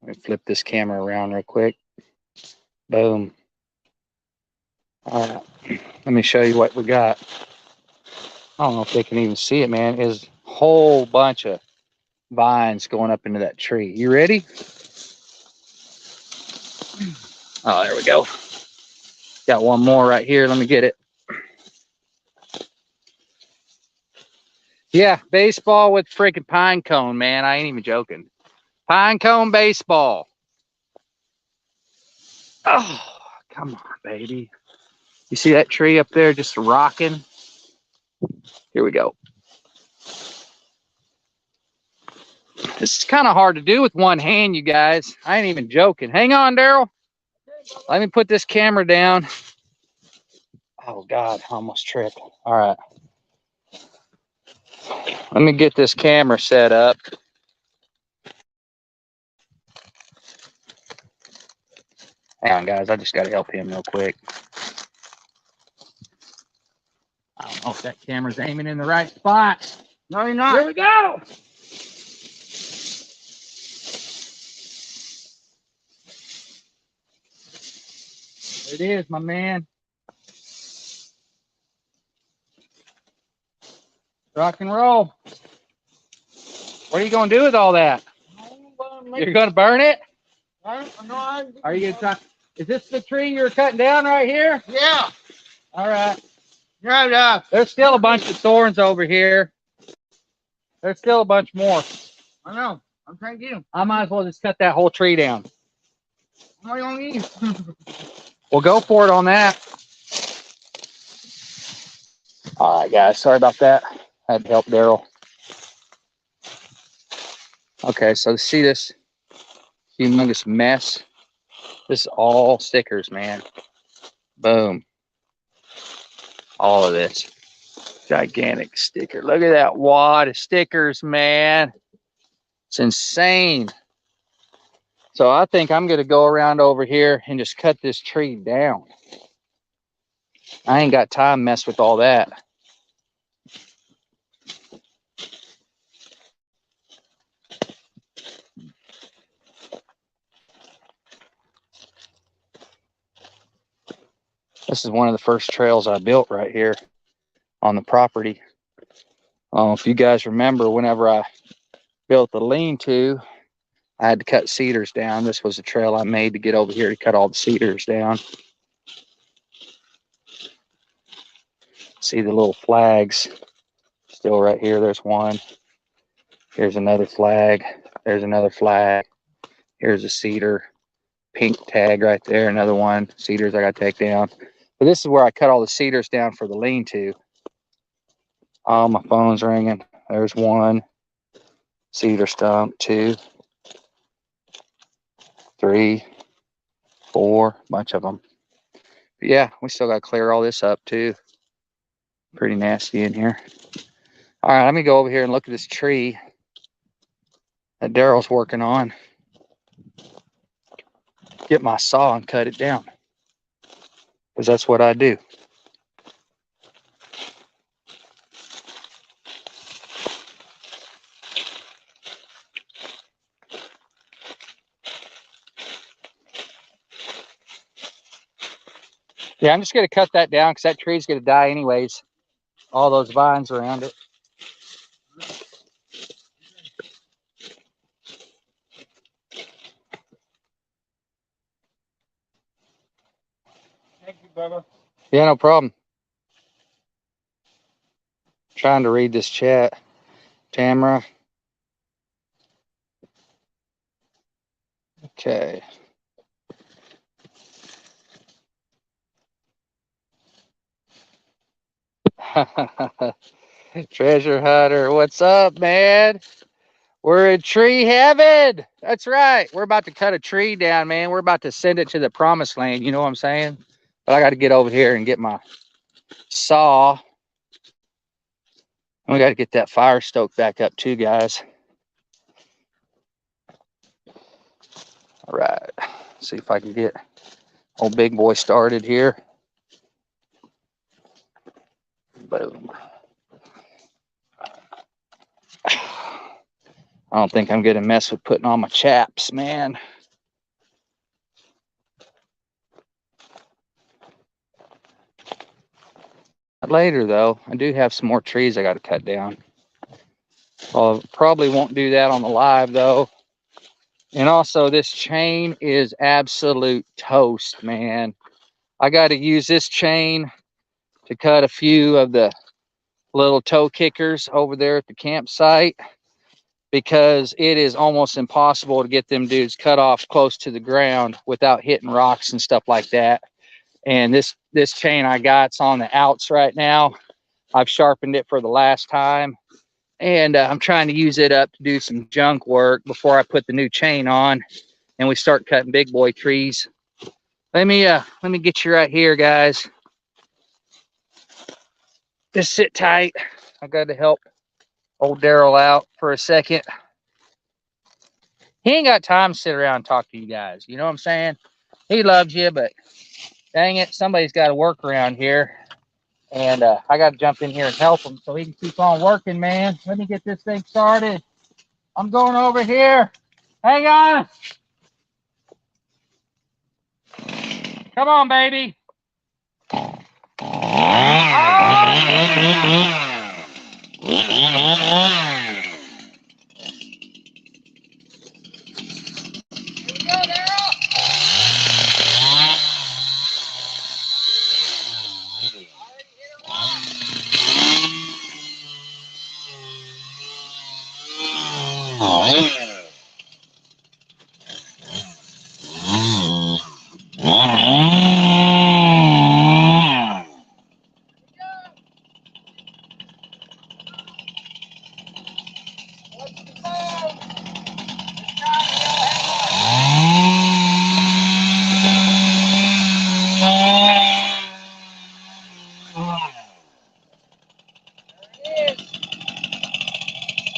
Speaker 1: Let me flip this camera around real quick. Boom. All right. Let me show you what we got. I don't know if they can even see it, man. Is a whole bunch of vines going up into that tree. You ready? Oh, there we go. Got one more right here. Let me get it. Yeah, baseball with freaking pine cone, man. I ain't even joking. Pine cone baseball. Oh, come on, baby. You see that tree up there just rocking? Here we go. This is kind of hard to do with one hand, you guys. I ain't even joking. Hang on, Daryl. Let me put this camera down. Oh, God, I almost tripped. All right. Let me get this camera set up. Hang on, guys. I just got to help him real quick. I don't know if that camera's aiming in the right spot.
Speaker 2: No, you're not.
Speaker 1: Here we go. There it is, my man. Rock and roll. What are you going to do with all that? You're going to burn it? Are you going to try? Is this the tree you're cutting down right here?
Speaker 2: Yeah.
Speaker 1: All right.
Speaker 2: Yeah.
Speaker 1: There's still a bunch of thorns over here. There's still a bunch more.
Speaker 2: I know. I'm trying to get him.
Speaker 1: I might as well just cut that whole tree down.
Speaker 2: How are you gonna eat him?
Speaker 1: Well, go for it on that. All right, guys. Sorry about that. I had to help Daryl. Okay, so see this humongous mess? This is all stickers, man. Boom. All of this. Gigantic sticker. Look at that wad of stickers, man. It's insane. So I think I'm going to go around over here and just cut this tree down. I ain't got time to mess with all that. This is one of the first trails I built right here on the property. If you guys remember, whenever I built the lean-to, I had to cut cedars down. This was a trail I made to get over here to cut all the cedars down. See the little flags still right here. There's one. Here's another flag. There's another flag. Here's a cedar. Pink tag right there. Another one. Cedars I got to take down. But this is where I cut all the cedars down for the lean-to. Oh, my phone's ringing. There's one. Cedar stump. 2, 3, 4. Bunch of them. But yeah, we still got to clear all this up too. Pretty nasty in here. All right, let me go over here and look at this tree that Daryl's working on. Get my saw and cut it down, because that's what I do. Yeah, I'm just going to cut that down because that tree's going to die anyways. All those vines around it.
Speaker 2: Thank you, Bubba.
Speaker 1: Yeah, no problem. Trying to read this chat. Tamara. Okay. Treasure Hunter, what's up, man? We're in tree heaven. That's right. We're about to cut a tree down, man. We're about to send it to the promised land. You know what I'm saying? But I got to get over here and get my saw. And we got to get that fire stoked back up too, guys. All right. See if I can get old big boy started here. Boom. I don't think I'm going to mess with putting on my chaps, man. Later, though, I do have some more trees I got to cut down. Well, probably won't do that on the live, though. And also, this chain is absolute toast, man. I got to use this chain to cut a few of the little toe kickers over there at the campsite, because it is almost impossible to get them dudes cut off close to the ground without hitting rocks and stuff like that. And this chain I got's on the outs right now. I've sharpened it for the last time, and I'm trying to use it up to do some junk work before I put the new chain on and we start cutting big boy trees. Let me get you right here, guys. Just sit tight. I got to help old Daryl out for a second. He ain't got time to sit around and talk to you guys. You know what I'm saying? He loves you, but dang it, somebody's got to work around here. And I got to jump in here and help him so he can keep on working, man. Let me get this thing started. I'm going over here. Hang on. Come on, baby.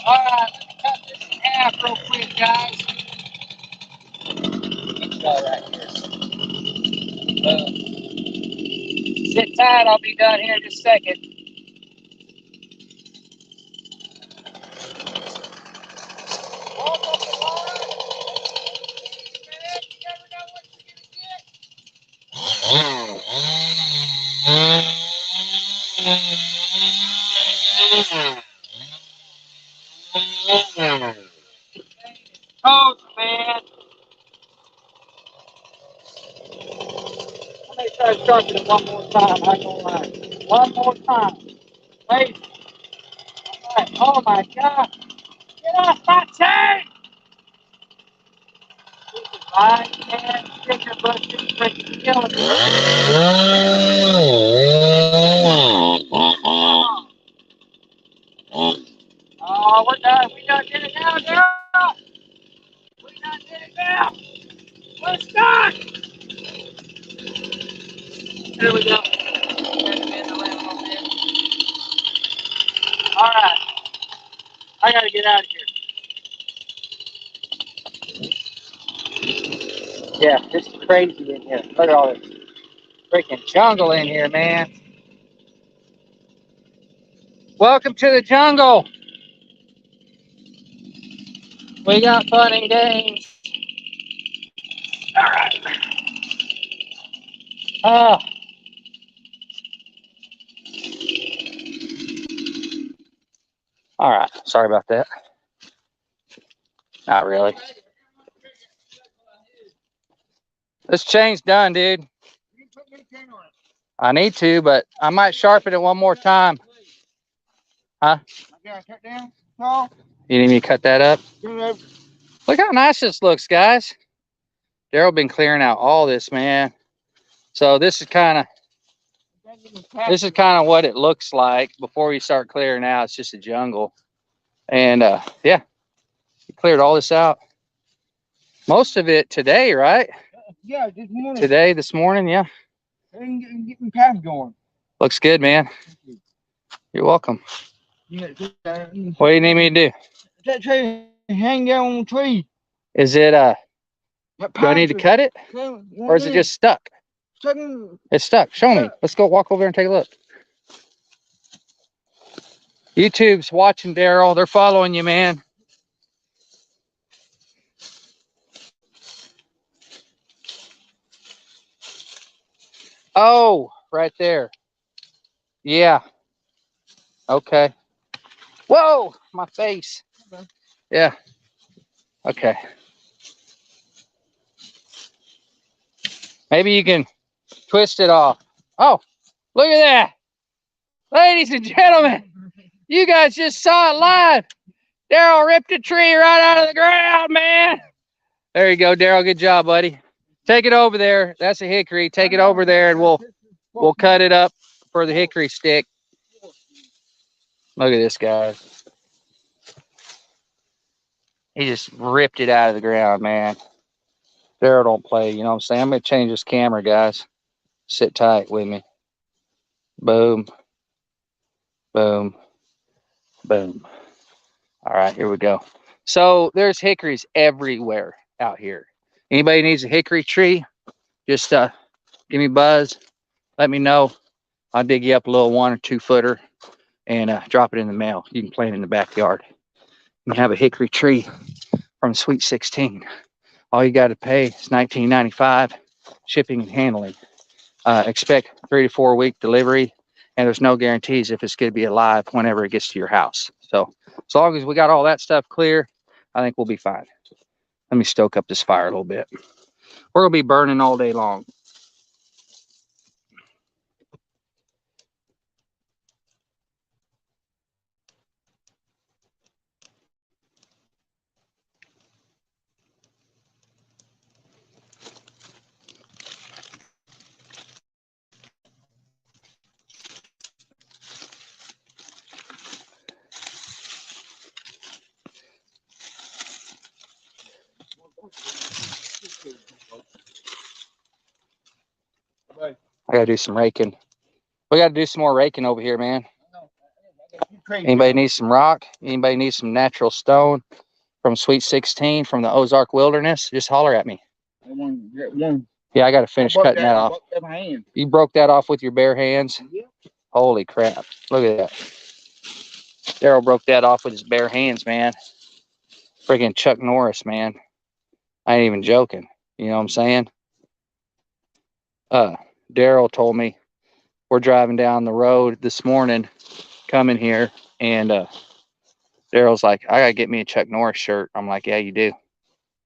Speaker 1: Alright, let me cut this in half real quick, guys. Let's go right here. Sit tight, I'll be done here in just a second. Toast, man. Let me try to sharpen it one more time. I ain't gonna lie. One more time. Wait. Alright. Oh my God. Get off my chain! Alright, man. Sticker butt is freaking killing me. Oh, we're done. We done did it now, girl. We done did it now. We're done. There we go. Alright. I gotta get out of here. Yeah, this is crazy in here. Look at all this freaking jungle in here, man. Welcome to the jungle. We got fun and games. All right. Oh. All right. Sorry about that. Not really. This chain's done, dude. I need to, but I might sharpen it one more time. Huh?
Speaker 2: I gotta cut down. No.
Speaker 1: You need me to cut that up? Look how nice this looks, guys. Daryl been clearing out all this, man. So this is kind of what it looks like before you start clearing out. It's just a jungle. And yeah, You cleared all this out. Most of it today, right?
Speaker 2: Yeah, this morning.
Speaker 1: Today, this morning, yeah.
Speaker 2: And get my path going.
Speaker 1: Looks good, man. You're welcome.
Speaker 2: Yeah,
Speaker 1: What do you need me to do?
Speaker 2: that tree hang down on the tree.
Speaker 1: Is it
Speaker 2: That
Speaker 1: do I need to
Speaker 2: tree.
Speaker 1: cut it? Or is it just stuck? It's stuck. Show me. Let's go walk over there and take a look. YouTube's watching, Daryl. They're following you, man. Oh, right there. Yeah. Okay. Whoa, my face. Yeah. Okay. Maybe you can twist it off. Oh, look at that. Ladies and gentlemen, you guys just saw it live. Daryl ripped a tree right out of the ground, man. There you go, Daryl. Good job, buddy. Take it over there. That's a hickory. Take it over there and we'll cut it up for the hickory stick. Look at this guy. He just ripped it out of the ground, man. Daryl don't play, you know what I'm saying? I'm going to change this camera, guys. Sit tight with me. Boom. Boom. Boom. All right, here we go. So there's hickories everywhere out here. Anybody needs a hickory tree, just give me a buzz. Let me know. I'll dig you up a little 1 or 2 footer and drop it in the mail. You can plant it in the backyard. You can have a hickory tree from Sweet 16. All you got to pay is $19.95 shipping and handling. Expect 3 to 4 week delivery, and there's no guarantees if it's going to be alive whenever it gets to your house. So as long as we got all that stuff clear, I think we'll be fine. Let me stoke up this fire a little bit. We're going to be burning all day long. I got to do some raking. We got to do some more raking over here, man. Anybody needs some rock? Anybody needs some natural stone from Sweet 16 from the Ozark wilderness? Just holler at me. Yeah, I got to finish cutting that off. You broke that off with your bare hands? Holy crap. Look at that. Daryl broke that off with his bare hands, man. Freaking Chuck Norris, man. I ain't even joking. You know what I'm saying? Daryl told me we're driving down the road this morning coming here, and Daryl's like, I gotta get me a Chuck Norris shirt. I'm like, yeah, you do.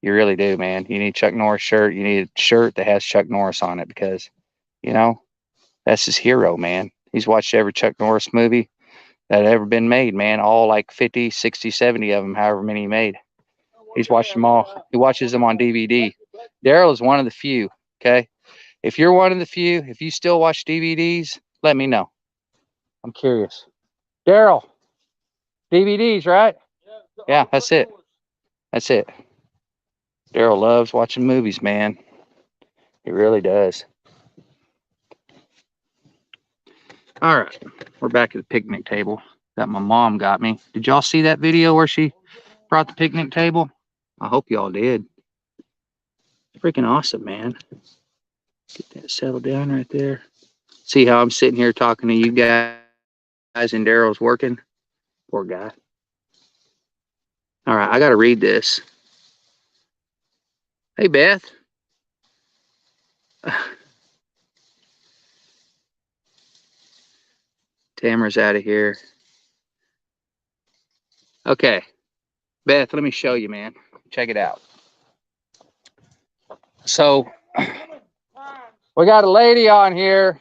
Speaker 1: You really do, man. You need a Chuck Norris shirt. You need a shirt that has Chuck Norris on it because, you know, that's his hero, man. He's watched every Chuck Norris movie that ever been made, man. All like 50, 60, 70 of them, however many he made. He's watched them all. He watches them on DVD. Daryl is one of the few, okay? If you're one of the few, if you still watch DVDs, let me know. I'm curious. Daryl, DVDs, right? Yeah, that's it. That's it. Daryl loves watching movies, man. He really does. All right, we're back at the picnic table that my mom got me. Did y'all see that video where she brought the picnic table? I hope y'all did. Freaking awesome, man. Get that settled down right there. See how I'm sitting here talking to you guys and Daryl's working? Poor guy. All right, I got to read this. Hey, Beth. Tamara's out of here. Okay. Beth, let me show you, man. Check it out. So, we got a lady on here,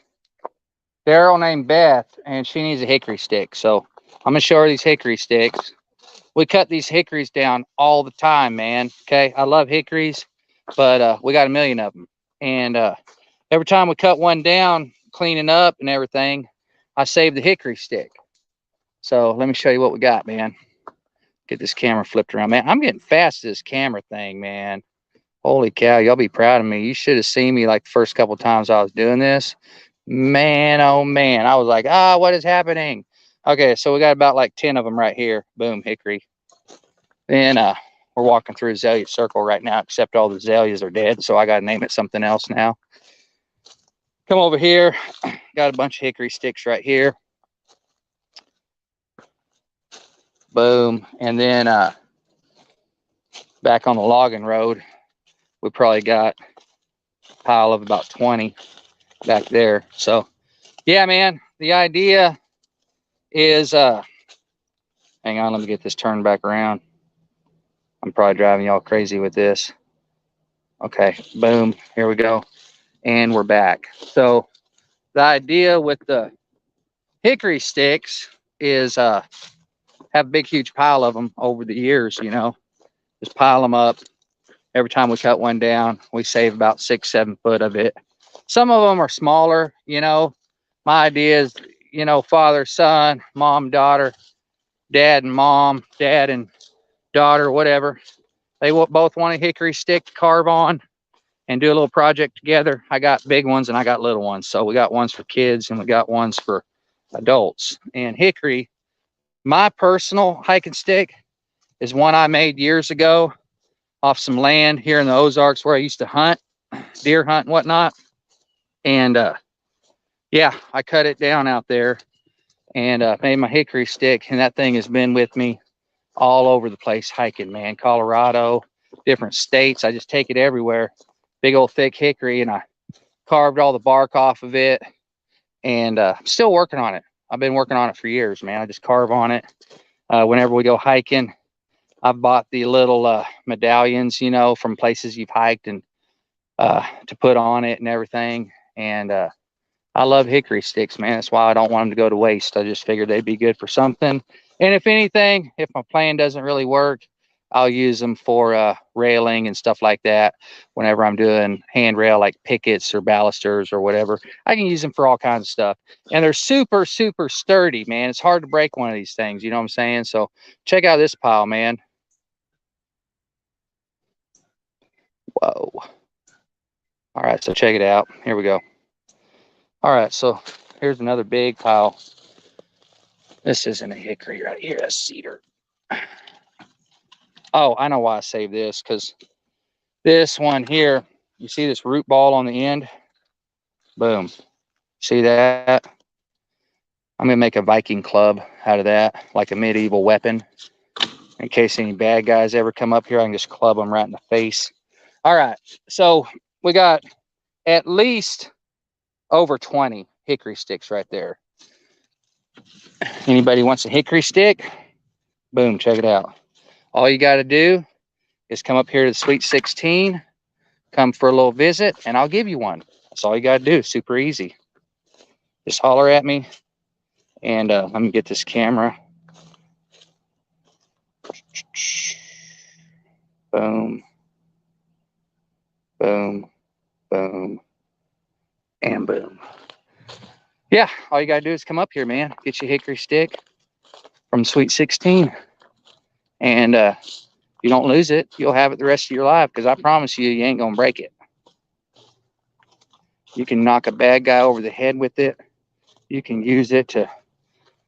Speaker 1: Daryl, named Beth, and she needs a hickory stick. So, I'm going to show her these hickory sticks. We cut these hickories down all the time, man. Okay. I love hickories, but we got a million of them. And every time we cut one down, cleaning up and everything, I save the hickory stick. So let me show you what we got, man. Get this camera flipped around, man. I'm getting fast at this camera thing, man. Holy cow, y'all be proud of me. You should have seen me like the first couple times I was doing this. Man, oh man, I was like, what is happening? Okay, so we got about like 10 of them right here. Boom, hickory. Then we're walking through azalea circle right now, except all the azaleas are dead, so I got to name it something else now. Come over here, got a bunch of hickory sticks right here. Boom. And then back on the logging road, we probably got a pile of about 20 back there. So yeah, man, the idea is hang on, let me get this turned back around. I'm probably driving y'all crazy with this. Okay, boom, here we go. And we're back. So the idea with the hickory sticks is have a big huge pile of them over the years, you know, just pile them up. Every time we cut one down, we save about 6-7 foot of it. Some of them are smaller, you know. My idea is, you know, father, son, mom, daughter, dad and mom, dad and daughter, whatever. They both want a hickory stick to carve on and do a little project together. I got big ones and I got little ones. So we got ones for kids and we got ones for adults. And hickory, my personal hiking stick, is one I made years ago off some land here in the Ozarks where I used to hunt, deer hunt and whatnot. And yeah, I cut it down out there and made my hickory stick. And that thing has been with me all over the place hiking, man. Colorado, different states. I just take it everywhere. Big old thick hickory, and I carved all the bark off of it. And I'm still working on it. I've been working on it for years, man. I just carve on it. Whenever we go hiking, I've bought the little medallions, you know, from places you've hiked and to put on it and everything. And I love hickory sticks, man. That's why I don't want them to go to waste. I just figured they'd be good for something. And if anything, if my plan doesn't really work, I'll use them for railing and stuff like that. Whenever I'm doing handrail like pickets or balusters or whatever, I can use them for all kinds of stuff. And they're super, super sturdy, man. It's hard to break one of these things. You know what I'm saying? So check out this pile, man. Whoa. All right, so check it out. Here we go. All right, so here's another big pile. This isn't a hickory right here, that's cedar. Oh, I know why I saved this, because this one here, you see this root ball on the end? Boom. See that? I'm gonna make a Viking club out of that, like a medieval weapon. In case any bad guys ever come up here, I can just club them right in the face. All right, so we got at least over 20 hickory sticks right there. Anybody wants a hickory stick? Boom, check it out. All you got to do is come up here to the Sweet 16, come for a little visit, and I'll give you one. That's all you got to do. Super easy. Just holler at me, and let me get this camera. Boom, boom, boom, and boom. Yeah, all you got to do is come up here, man. Get your hickory stick from Sweet 16. And you don't lose it, you'll have it the rest of your life, because I promise you, you ain't going to break it. You can knock a bad guy over the head with it. You can use it to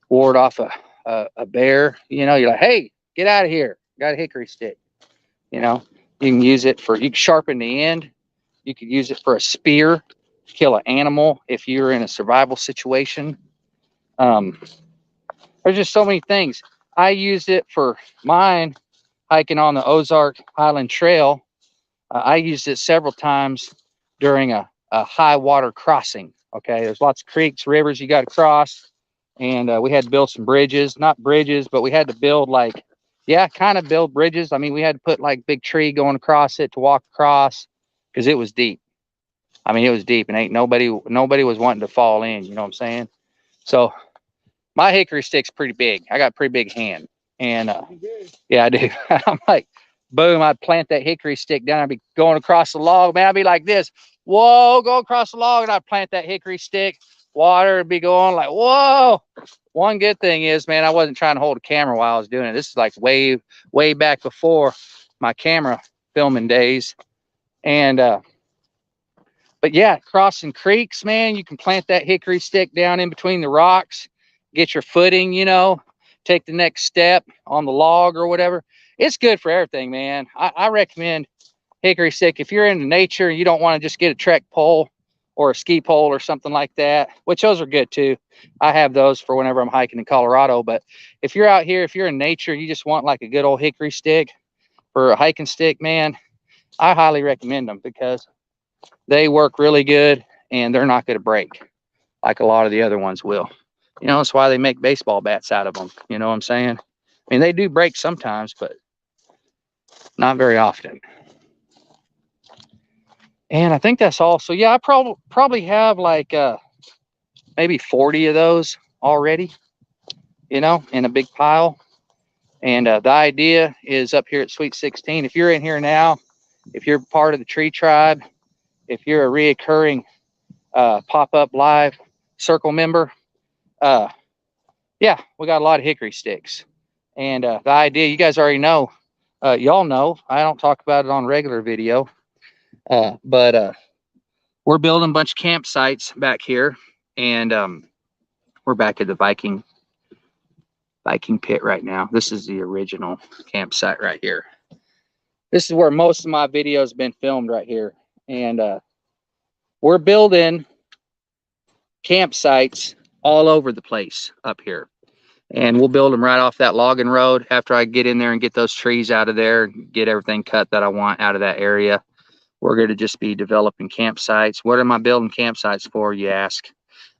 Speaker 1: ward off a bear. You know, you're like, hey, get out of here. Got a hickory stick. You know, you can use it for, you can sharpen the end. You could use it for a spear, kill an animal if you're in a survival situation. There's just so many things. I used it for mine hiking on the Ozark Highland Trail. I used it several times during a high water crossing. Okay, there's lots of creeks, rivers you got to cross, and we had to build some bridges. Not bridges, but we had to build like, yeah, kind of build bridges. I mean, we had to put like big tree going across it to walk across, because it was deep. I mean, it was deep, and ain't nobody was wanting to fall in. You know what I'm saying? So my hickory stick's pretty big. I got a pretty big hand. And yeah, I do. I'm like, boom, I'd plant that hickory stick down. I'd be going across the log, man. I'd be like this, whoa, go across the log, and I'd plant that hickory stick. Water would be going like, whoa. one good thing is, man, I wasn't trying to hold a camera while I was doing it. This is like way back before my camera filming days. And but yeah, crossing creeks, man, you can plant that hickory stick down in between the rocks, get your footing, you know, take the next step on the log or whatever. It's good for everything, man. I recommend hickory stick if you're into nature and you don't want to just get a trek pole or a ski pole or something like that, which those are good too. I have those for whenever I'm hiking in Colorado. But if you're out here, if you're in nature, you just want like a good old hickory stick for a hiking stick, man, I highly recommend them because they work really good and they're not going to break like a lot of the other ones will. You know, that's why they make baseball bats out of them. You know what I'm saying? I mean, they do break sometimes, but not very often. And I think that's all. So yeah, I probably have like maybe 40 of those already, you know, in a big pile. And the idea is up here at Sweet 16. If you're in here now, if you're part of the tree tribe, if you're a reoccurring pop-up live circle member, yeah, we got a lot of hickory sticks. And the idea, you guys already know, y'all know, I don't talk about it on regular video, but we're building a bunch of campsites back here. And we're back at the Viking pit right now. This is the original campsite right here. This is where most of my videos have been filmed right here. And we're building campsites all over the place up here. And we'll build them right off that logging road after I get in there and get those trees out of there, get everything cut that I want out of that area. We're going to just be developing campsites. What am I building campsites for, you ask?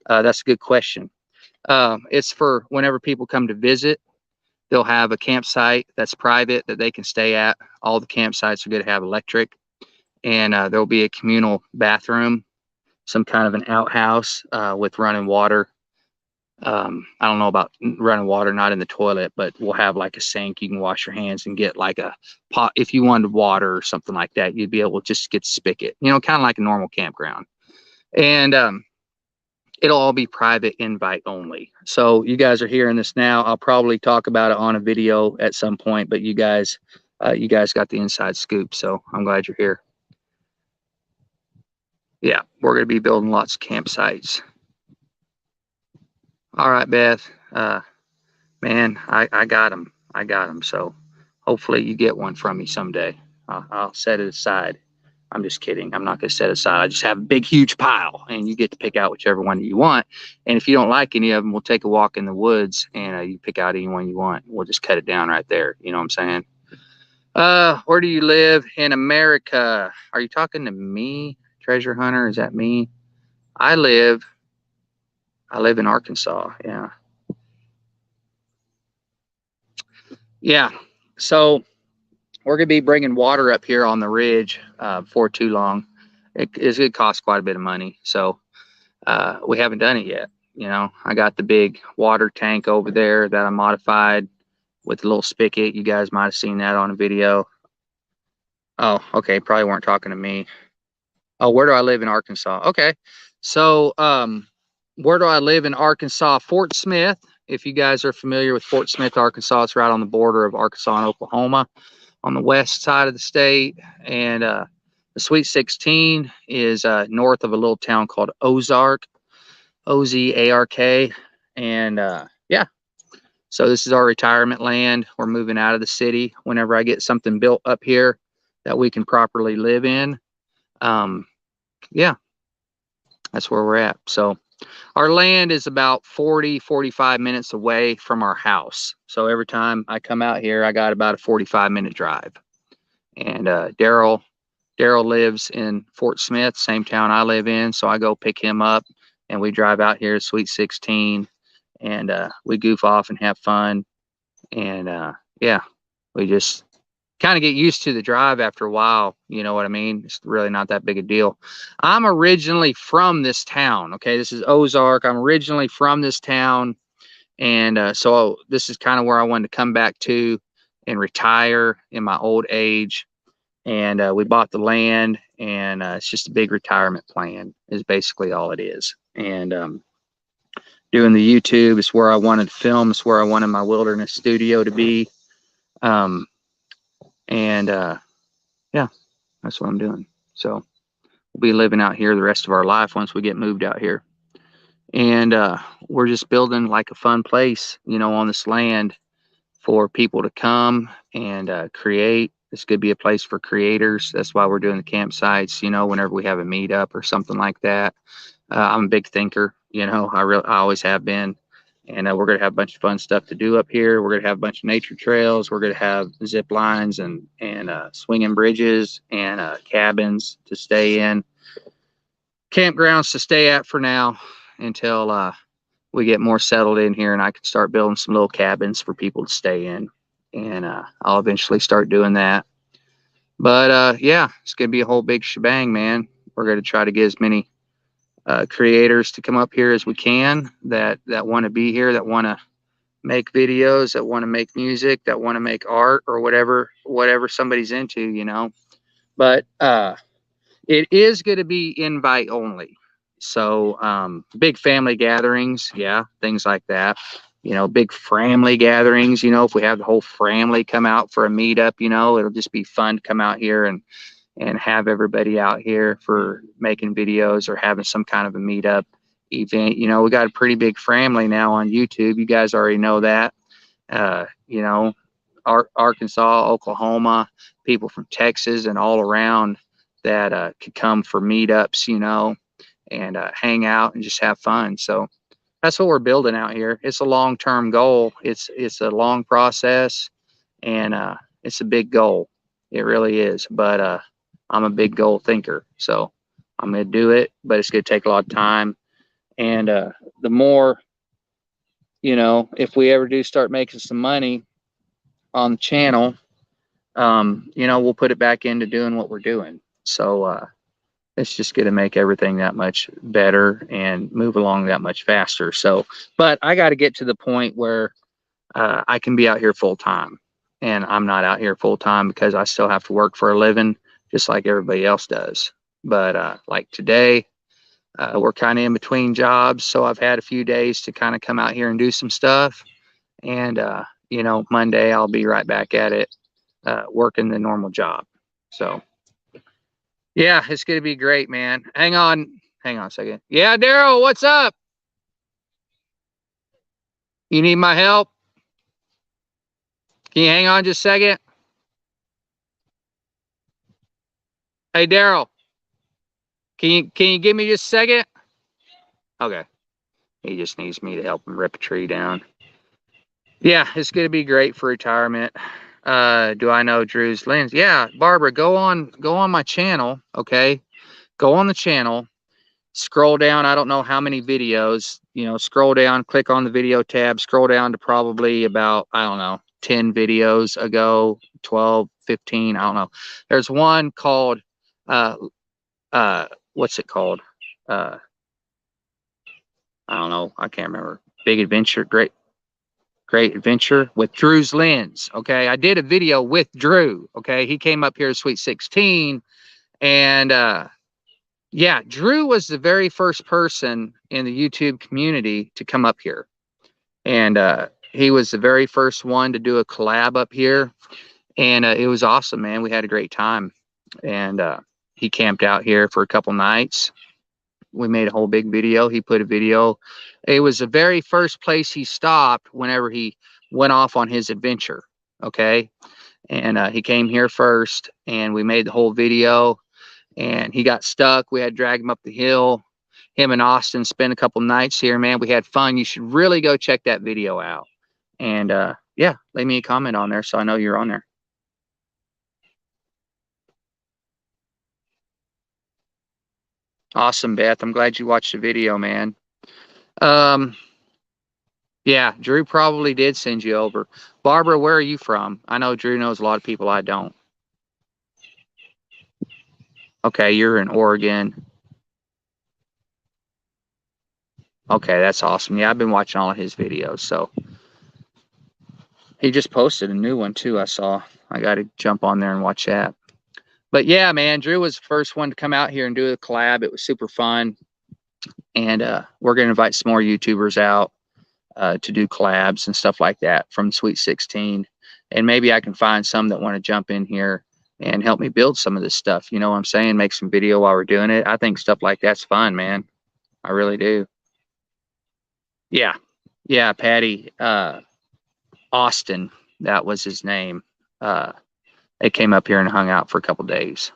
Speaker 1: That's a good question. It's for whenever people come to visit, they'll have a campsite that's private that they can stay at. All the campsites are going to have electric, and there'll be a communal bathroom, some kind of an outhouse with running water. I don't know about running water, not in the toilet, but we'll have like a sink. You can wash your hands and get like a pot. If you wanted water or something like that, you'd be able to just get spigot, you know, kind of like a normal campground. And it'll all be private, invite only. So you guys are hearing this now. I'll probably talk about it on a video at some point, but you guys got the inside scoop. So I'm glad you're here. Yeah, we're going to be building lots of campsites. All right, Beth. Man, I got them. I got them. So hopefully you get one from me someday. I'll set it aside. I'm just kidding. I'm not going to set it aside. I just have a big, huge pile, and you get to pick out whichever one you want. And if you don't like any of them, we'll take a walk in the woods, and you pick out any one you want. We'll just cut it down right there. You know what I'm saying? Where do you live in America? Are you talking to me, treasure hunter? Is that me? I live in Arkansas. Yeah. Yeah. So we're going to be bringing water up here on the ridge before too long. It costs quite a bit of money. So we haven't done it yet. You know, I got the big water tank over there that I modified with a little spigot. You guys might have seen that on a video. Oh, okay. Probably weren't talking to me. Oh, where do I live in Arkansas? Okay. So where do I live in Arkansas? Fort Smith. If you guys are familiar with Fort Smith, Arkansas, it's right on the border of Arkansas and Oklahoma on the west side of the state. And the Sweet 16 is north of a little town called Ozark, Ozark. And yeah, so this is our retirement land. We're moving out of the city whenever I get something built up here that we can properly live in. Yeah, that's where we're at. So our land is about 45 minutes away from our house. So every time I come out here, I got about a 45-minute drive. And Daryl lives in Fort Smith, same town I live in. So I go pick him up and we drive out here to Sweet 16 and we goof off and have fun. And yeah, we just kind of get used to the drive after a while. You know what I mean? It's really not that big a deal. I'm originally from this town. Okay. This is Ozark. I'm originally from this town. And so this is kind of where I wanted to come back to and retire in my old age. And we bought the land, and it's just a big retirement plan is basically all it is. And doing the YouTube. It's where I wanted to film. It's where I wanted my wilderness studio to be. Yeah, that's what I'm doing. So we'll be living out here the rest of our life once we get moved out here. And we're just building like a fun place, you know, on this land for people to come and create. This could be a place for creators. That's why we're doing the campsites, you know, whenever we have a meetup or something like that. I'm a big thinker, you know, I always have been. And we're going to have a bunch of fun stuff to do up here. We're going to have a bunch of nature trails. We're going to have zip lines and swinging bridges and cabins to stay in, campgrounds to stay at for now until we get more settled in here and I can start building some little cabins for people to stay in. And I'll eventually start doing that. But yeah, it's going to be a whole big shebang, man. We're going to try to get as many creators to come up here as we can that want to be here, that want to make videos, that want to make music, that want to make art or whatever somebody's into, you know. But it is going to be invite only. So big family gatherings, yeah, things like that. You know, big family gatherings, you know, if we have the whole family come out for a meetup, you know, it'll just be fun to come out here and have everybody out here for making videos or having some kind of a meetup event. You know, we got a pretty big family now on YouTube. You guys already know that. You know, Arkansas, Oklahoma, people from Texas and all around that could come for meetups, you know, and hang out and just have fun. So that's what we're building out here. It's a long-term goal. It's a long process, and it's a big goal. It really is. But I'm a big goal thinker, so I'm gonna do it. But it's gonna take a lot of time, and the more, you know, if we ever do start making some money on the channel, you know, we'll put it back into doing what we're doing. So it's just going to make everything that much better and move along that much faster. So, but I got to get to the point where I can be out here full time, and I'm not out here full time because I still have to work for a living, just like everybody else does. But like today, we're kind of in between jobs, so I've had a few days to kind of come out here and do some stuff. And you know, Monday I'll be right back at it, working the normal job. So yeah, it's gonna be great, man. Hang on a second. Yeah, Daryl, what's up? You need my help? Can you hang on just a second? Hey, Daryl, can you give me just a second? Okay. He just needs me to help him rip a tree down. Yeah, it's gonna be great for retirement. Do I know Drew's lens? Yeah, Barbara, go on my channel, okay? Go on the channel, scroll down. I don't know how many videos, you know, scroll down, click on the video tab, scroll down to probably about, I don't know, 10 videos ago, 12, 15, I don't know. There's one called, what's it called? I don't know. I can't remember. Big Adventure, Great Adventure with Drew's Lens. Okay. I did a video with Drew. Okay. He came up here at Sweet 16 and, yeah, Drew was the very first person in the YouTube community to come up here. And he was the very first one to do a collab up here. And it was awesome, man. We had a great time. And he camped out here for a couple nights. We made a whole big video. He put a video. It was the very first place he stopped whenever he went off on his adventure. Okay. And he came here first and we made the whole video. And he got stuck. We had to drag him up the hill. Him and Austin spent a couple nights here, man. We had fun. You should really go check that video out. And yeah, leave me a comment on there so I know you're on there. Awesome, Beth. I'm glad you watched the video, man. Yeah, Drew probably did send you over. Barbara, where are you from? I know Drew knows a lot of people I don't. Okay, you're in Oregon. Okay, that's awesome. Yeah, I've been watching all of his videos. So he just posted a new one too, I saw. I got to jump on there and watch that. But yeah, man, Drew was the first one to come out here and do a collab. It was super fun. And we're going to invite some more YouTubers out to do collabs and stuff like that from Sweet 16. And maybe I can find some that want to jump in here and help me build some of this stuff. You know what I'm saying? Make some video while we're doing it. I think stuff like that's fun, man. I really do. Yeah. Yeah, Patty. Austin, that was his name. They came up here and hung out for a couple days.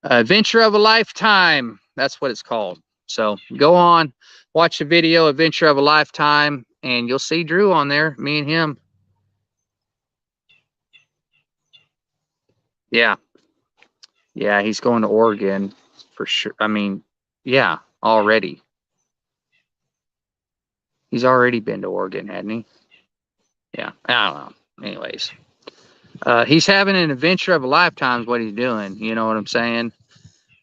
Speaker 1: Adventure of a Lifetime. That's what it's called. So go on, watch the video, Adventure of a Lifetime, and you'll see Drew on there, me and him. Yeah. Yeah, he's going to Oregon for sure. I mean, yeah, already. He's already been to Oregon, hadn't he? Yeah, I don't know. Anyways, he's having an adventure of a lifetime is what he's doing. You know what I'm saying?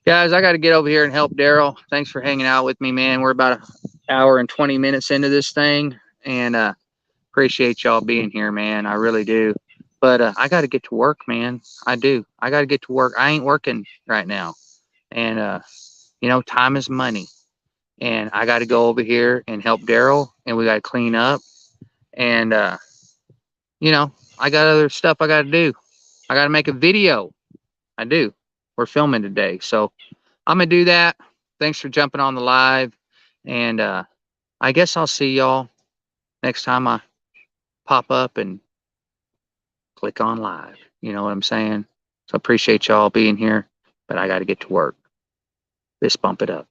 Speaker 1: Guys, I got to get over here and help Daryl. Thanks for hanging out with me, man. We're about an hour and 20 minutes into this thing, and appreciate y'all being here, man. I really do. But I got to get to work, man. I do. I got to get to work. I ain't working right now. And, you know, time is money. And I got to go over here and help Daryl, and we got to clean up. And, you know, I got other stuff I got to do. I got to make a video. I do. We're filming today. So I'm going to do that. Thanks for jumping on the live. And I guess I'll see y'all next time I pop up and click on live. You know what I'm saying? So appreciate y'all being here, but I got to get to work. Let's bump it up.